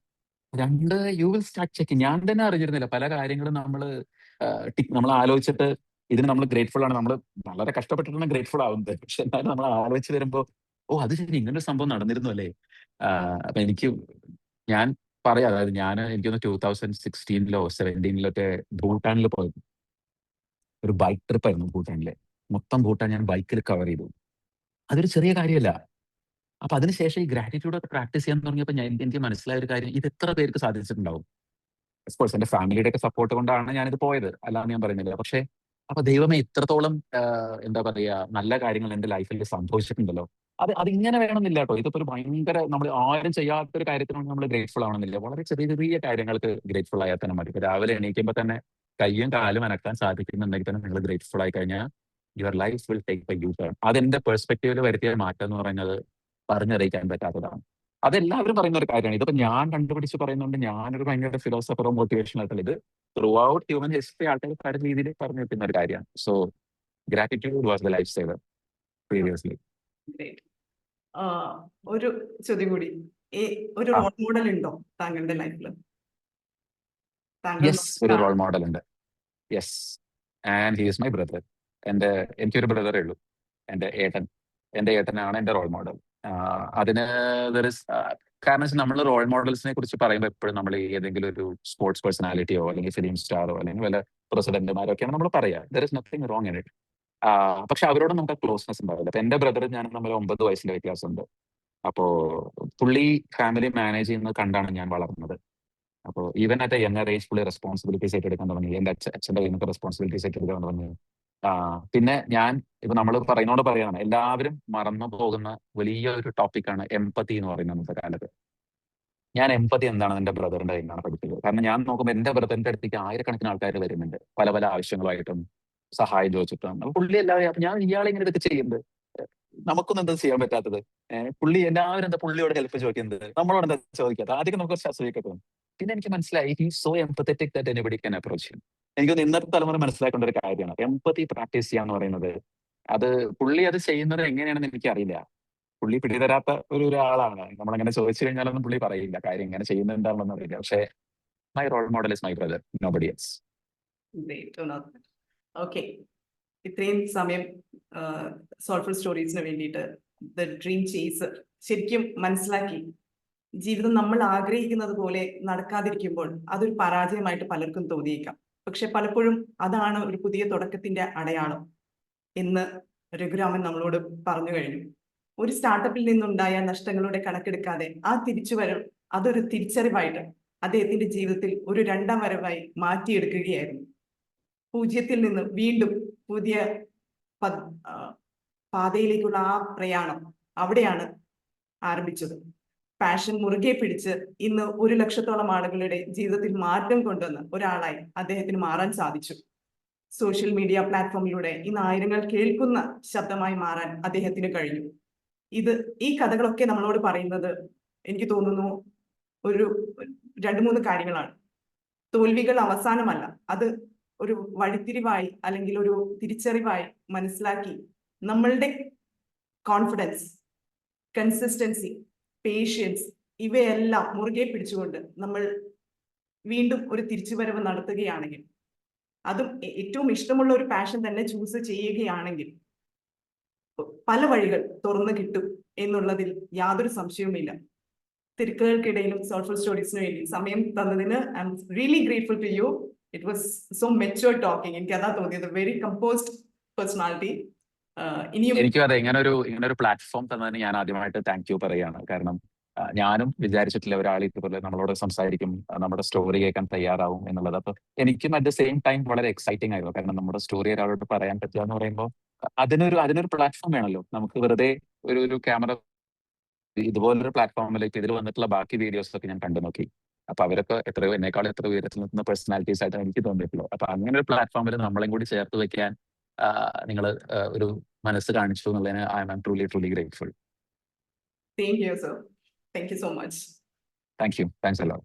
രണ്ട്, യു വിൽ സ്റ്റാർട്ട് ചെക്കിങ്. ഞാൻ തന്നെ അറിഞ്ഞിരുന്നില്ല പല കാര്യങ്ങളും നമ്മൾ ആലോചിച്ചിട്ട് ഇതിന് നമ്മൾ ഗ്രേറ്റ്ഫുൾ ആണ്, നമ്മൾ വളരെ കഷ്ടപ്പെട്ടിട്ടാണ് ഗ്രേറ്റ്ഫുൾ ആവുന്നത്. പക്ഷെ എന്നാലും നമ്മൾ ആലോചിച്ച് വരുമ്പോൾ അത് ശരി, ഇങ്ങനൊരു സംഭവം നടന്നിരുന്നു അല്ലേ. അപ്പൊ ഞാൻ പറയാം, അതായത് എനിക്കൊന്ന് 2016-ലോ 2017-ലോ ഭൂട്ടാനിൽ പോയത്. ഒരു ബൈക്ക് ട്രിപ്പ് ആയിരുന്നു ഭൂട്ടാനിലെ. മൊത്തം ഭൂട്ടാൻ ഞാൻ ബൈക്കിൽ കവർ ചെയ്തു. അതൊരു ചെറിയ കാര്യമല്ല. അപ്പൊ അതിനുശേഷം ഈ ഗ്രാറ്റിറ്റ്യൂഡ് ഒക്കെ പ്രാക്ടീസ് ചെയ്യാൻ തുടങ്ങിയപ്പോൾ എനിക്ക് മനസ്സിലായ ഒരു കാര്യം, ഇത് എത്ര പേർക്ക് സാധിച്ചിട്ടുണ്ടാവും. ഓഫ്കോഴ്സ് എന്റെ ഫാമിലിയുടെ ഒക്കെ സപ്പോർട്ട് കൊണ്ടാണ് ഞാനിത് പോയത്, അല്ലാന്ന് ഞാൻ പറയുന്നില്ല. പക്ഷെ അപ്പൊ ദൈവമേ ഇത്രത്തോളം എന്താ പറയാ നല്ല കാര്യങ്ങൾ എന്റെ ലൈഫിൽ സംഭവിച്ചിട്ടുണ്ടല്ലോ. അതിങ്ങനെ വേണമെന്നില്ല കേട്ടോ. ഇതിപ്പോ ഒരു ഭയങ്കര നമ്മൾ ആരും ചെയ്യാത്തൊരു കാര്യത്തിനോട് നമ്മൾ ഗ്രേറ്റ്ഫുൾ ആവണമെന്നില്ല. വളരെ ചെറിയ ചെറിയ കാര്യങ്ങൾക്ക് ഗ്രേറ്റ്ഫുൾ ആയാൽ തന്നെ മതി. ഇപ്പൊ രാവിലെ എണീക്കുമ്പോൾ തന്നെ കയ്യും കാലും അനക്കാൻ സാധിക്കുന്നുണ്ടെങ്കിൽ തന്നെ നിങ്ങൾ ഗ്രേറ്റ്ഫുൾ ആയി കഴിഞ്ഞാൽ your life will take a U turn. അതെന്റെ പെർസ്പെക്റ്റീവിൽ വരുത്തിയ മാറ്റം എന്ന് പറയുന്നത് പറഞ്ഞറിയിക്കാൻ പറ്റാത്തതാണ്. അതെല്ലാവരും പറയുന്ന ഒരു കാര്യമാണ്. ഇതിപ്പോ ഞാൻ കണ്ടുപിടിച്ച് പറയുന്നുണ്ട്, ഞാനൊരു ഭയങ്കര ഫിലോസഫറോ മോട്ടിവേഷണൽ ആയിട്ടുള്ള, ഇത് ത്രൂ ഔട്ട് ഹ്യൂമൻ ഹിസ്റ്ററി ആൾക്കാർ പല രീതിയിൽ പറഞ്ഞു വെക്കുന്ന ഒരു കാര്യമാണ്. So gratitude was the life saver previously. Great. ഒരു ചോദ്യം കൂടി, ഒരു ആ. റോൾ മോഡൽ ഉണ്ടോ താങ്കളുടെ ലൈഫിൽ? താങ്കൾ യെസ്, ഒരു റോൾ മോഡൽ ഉണ്ട്. Yes, and he is my brother. എനിക്കൊരു ബ്രദറേ ഉള്ളൂ, എന്റെ ഏട്ടനാണ് എന്റെ റോൾ മോഡൽ. അതിന് കാരണം വെച്ചാൽ നമ്മൾ റോൾ മോഡൽസിനെ കുറിച്ച് പറയുമ്പോൾ എപ്പോഴും നമ്മൾ ഏതെങ്കിലും ഒരു സ്പോർട്സ് പേഴ്സണാലിറ്റിയോ അല്ലെങ്കിൽ ഫിലിം സ്റ്റാറോ അല്ലെങ്കിൽ വല്ല പ്രസിഡന്റുമാരോ ഒക്കെയാണ് നമ്മൾ പറയുക. There is nothing wrong in it. പക്ഷെ അവരോട് നമുക്ക് ക്ലോസ്നെസ് ഉണ്ടാവില്ല. അപ്പൊ എന്റെ ബ്രദർ ഞാൻ തമ്മിൽ 9 വയസ്സിന്റെ വ്യത്യാസമുണ്ട്. അപ്പോ പുള്ളി ഫാമിലി മാനേജ് ചെയ്യുന്നത് കണ്ടാണ് ഞാൻ വളർന്നത്. അപ്പോൾ ഈവൻ അറ്റ് യങ്ങർ ഏജ് പുള്ളി റെസ്പോൺസിബിലിറ്റീസ് ഏറ്റെടുക്കാൻ തുടങ്ങി. എന്റെ അച്ഛന്റെ കയ്യിൽ നിന്നൊക്കെ റെസ്പോൺസിബിലിറ്റീസ് ഏറ്റെടുക്കാൻ തുടങ്ങി. പിന്നെ ഞാൻ ഇപ്പൊ നമ്മൾ പറയുന്നോട് പറയാണ്, എല്ലാവരും മറന്നു പോകുന്ന വലിയ ഒരു ടോപ്പിക്കാണ് എംപതി എന്ന് പറയുന്നത് ഇന്നത്തെ കാലത്ത്. ഞാൻ എംപതി എന്താണെന്ന് എന്റെ ബ്രദറിന്റെ കയ്യിൽ നിന്നാണ് പഠിച്ചത്. കാരണം ഞാൻ നോക്കുമ്പോൾ എന്റെ ബ്രദറിന്റെ അടുത്തേക്ക് ആയിരക്കണക്കിന് ആൾക്കാർ വരുന്നുണ്ട്, പല പല ആവശ്യങ്ങളായിട്ടും സഹായം ചോദിച്ചിട്ടും. അപ്പൊ പുള്ളി എല്ലാവരും, അപ്പൊ ഞാൻ ഇയാളെ ഇങ്ങനെ ഇതൊക്കെ ചെയ്യുന്നത്, നമുക്കൊന്നും എന്താ ചെയ്യാൻ പറ്റാത്തത്? പുള്ളി എല്ലാവരും എന്താ പുള്ളിയോട് ഹെൽപ്പ് ചോദിക്കുന്നത്, നമ്മളോട് എന്താ ചോദിക്കാത്തത്? ആദ്യം നമുക്ക് കുറച്ച് അസൂയൊക്കെ തോന്നും. പിന്നെ എനിക്ക് മനസ്സിലായി he so empathetic that anybody can approach him. എനിക്കൊന്ന് ഇന്നത്തെ തലമുറ മനസ്സിലാക്കേണ്ട ഒരു കാര്യമാണ് എംപതി പ്രാക്ടീസ് ചെയ്യാന്ന് പറയുന്നത്. അത് പുള്ളി അത് ചെയ്യുന്നത് എങ്ങനെയാണെന്ന് എനിക്കറിയില്ല. പുള്ളി പിടിതരാത്ത ഒരാളാണ്. നമ്മളങ്ങനെ ചോദിച്ചു കഴിഞ്ഞാലൊന്നും പുള്ളി പറയില്ല കാര്യം എങ്ങനെ ചെയ്യുന്നുണ്ടാണെന്ന് അറിയില്ല. പക്ഷേ my role model is my brother, nobody else. Okay, ഇത്രയും സമയം സോൾഫുൾ സ്റ്റോറീസിന് വേണ്ടിയിട്ട് ദ ഡ്രീം ചേസ് ശരിക്കും മനസ്സിലാക്കി. ജീവിതം നമ്മൾ ആഗ്രഹിക്കുന്നത് പോലെ നടക്കാതിരിക്കുമ്പോൾ അതൊരു പരാജയമായിട്ട് പലർക്കും തോന്നിയേക്കാം. പക്ഷെ പലപ്പോഴും അതാണ് ഒരു പുതിയ തുടക്കത്തിന്റെ അടയാളം എന്ന് രഘുരാമൻ നമ്മളോട് പറഞ്ഞു കഴിഞ്ഞു. ഒരു സ്റ്റാർട്ടപ്പിൽ നിന്നുണ്ടായ നഷ്ടങ്ങളുടെ കണക്കെടുക്കാതെ ആ തിരിച്ചുവരവ് അതൊരു തിരിച്ചറിവായിട്ട് അദ്ദേഹത്തിന്റെ ജീവിതത്തിൽ ഒരു 2ാം വരവായി മാറ്റിയെടുക്കുകയായിരുന്നു. 0-ൽ നിന്ന് വീണ്ടും പുതിയ പാതയിലേക്കുള്ള ആ പ്രയാണം അവിടെയാണ് ആരംഭിച്ചത്. പാഷൻ മുറുകെ പിടിച്ച് ഇന്ന് 1 ലക്ഷത്തോളം ആളുകളുടെ ജീവിതത്തിൽ മാറ്റം കൊണ്ടുവന്ന ഒരാളായി അദ്ദേഹത്തിന് മാറാൻ സാധിച്ചു. സോഷ്യൽ മീഡിയ പ്ലാറ്റ്ഫോമിലൂടെ ഇന്ന് ആയിരങ്ങൾ കേൾക്കുന്ന ശബ്ദമായി മാറാൻ അദ്ദേഹത്തിന് കഴിഞ്ഞു. ഈ കഥകളൊക്കെ നമ്മളോട് പറയുന്നത് എനിക്ക് തോന്നുന്നു ഒരു 2-3 കാര്യങ്ങളാണ്. തോൽവികൾ അവസാനമല്ല, അത് ഒരു വഴിത്തിരിവായി അല്ലെങ്കിൽ ഒരു തിരിച്ചറിവായി മനസ്സിലാക്കി നമ്മളുടെ കോൺഫിഡൻസ്, കൺസിസ്റ്റൻസി, പേഷ്യൻസ് ഇവയെല്ലാം മുറുകെ പിടിച്ചുകൊണ്ട് നമ്മൾ വീണ്ടും ഒരു തിരിച്ചുവരവ് നടത്തുകയാണെങ്കിൽ, അതും ഏറ്റവും ഇഷ്ടമുള്ള ഒരു പാഷൻ തന്നെ ചൂസ് ചെയ്യുകയാണെങ്കിൽ പല വഴികൾ തുറന്നു കിട്ടും എന്നുള്ളതിൽ യാതൊരു സംശയവുമില്ല. തിരക്കുകൾക്കിടയിലും സോൾഫുൾ സ്റ്റോറീസിന് വേണ്ടി സമയം തന്നതിന് I'm really grateful to you. It was so mature talking. എനിക്ക് അതാ തോന്നിയത്, വെരി കമ്പോസ്ഡ് പേഴ്സണാലിറ്റി. എനിക്കും അതെ, ഇങ്ങനെ ഒരു പ്ലാറ്റ്ഫോം തന്നതിന് ഞാൻ ആദ്യമായിട്ട് താങ്ക് യു പറയുകയാണ്. കാരണം ഞാനും വിചാരിച്ചിട്ടില്ല ഒരാൾ ഇതുപോലെ നമ്മളോട് സംസാരിക്കും, നമ്മുടെ സ്റ്റോറി കേൾക്കാൻ തയ്യാറാവും എന്നുള്ളത്. അപ്പൊ എനിക്കും അറ്റ് ദ സെയിം ടൈം വളരെ എക്സൈറ്റിംഗ് ആയിരുന്നു. കാരണം നമ്മുടെ സ്റ്റോറി ഒരാളോട് പറയാൻ പറ്റുക എന്ന് പറയുമ്പോൾ അതിനൊരു പ്ലാറ്റ്ഫോം വേണമല്ലോ. നമുക്ക് വെറുതെ ഒരു ക്യാമറ, ഇതുപോലൊരു പ്ലാറ്റ്ഫോമിലേക്ക് ഇതിൽ വന്നിട്ടുള്ള ബാക്കി വീഡിയോസ് ഒക്കെ ഞാൻ കണ്ടു നോക്കി. അപ്പൊ അവരൊക്കെ എത്രയോ ഉയരത്തിൽ നിൽക്കുന്ന പേഴ്സണാലിറ്റീസ് ആയിട്ട് എനിക്ക് തോന്നിയിട്ടുള്ളൂ. അപ്പൊ അങ്ങനെ ഒരു പ്ലാറ്റ്ഫോമിൽ നമ്മളെയും കൂടി ചേർത്ത് വെക്കാൻ നിങ്ങൾ ഒരു മനസ്സ് കാണിച്ചു എന്നുള്ളതിന് I am truly grateful. Same here, sir. Thank you so much. Thank you. Thanks a lot.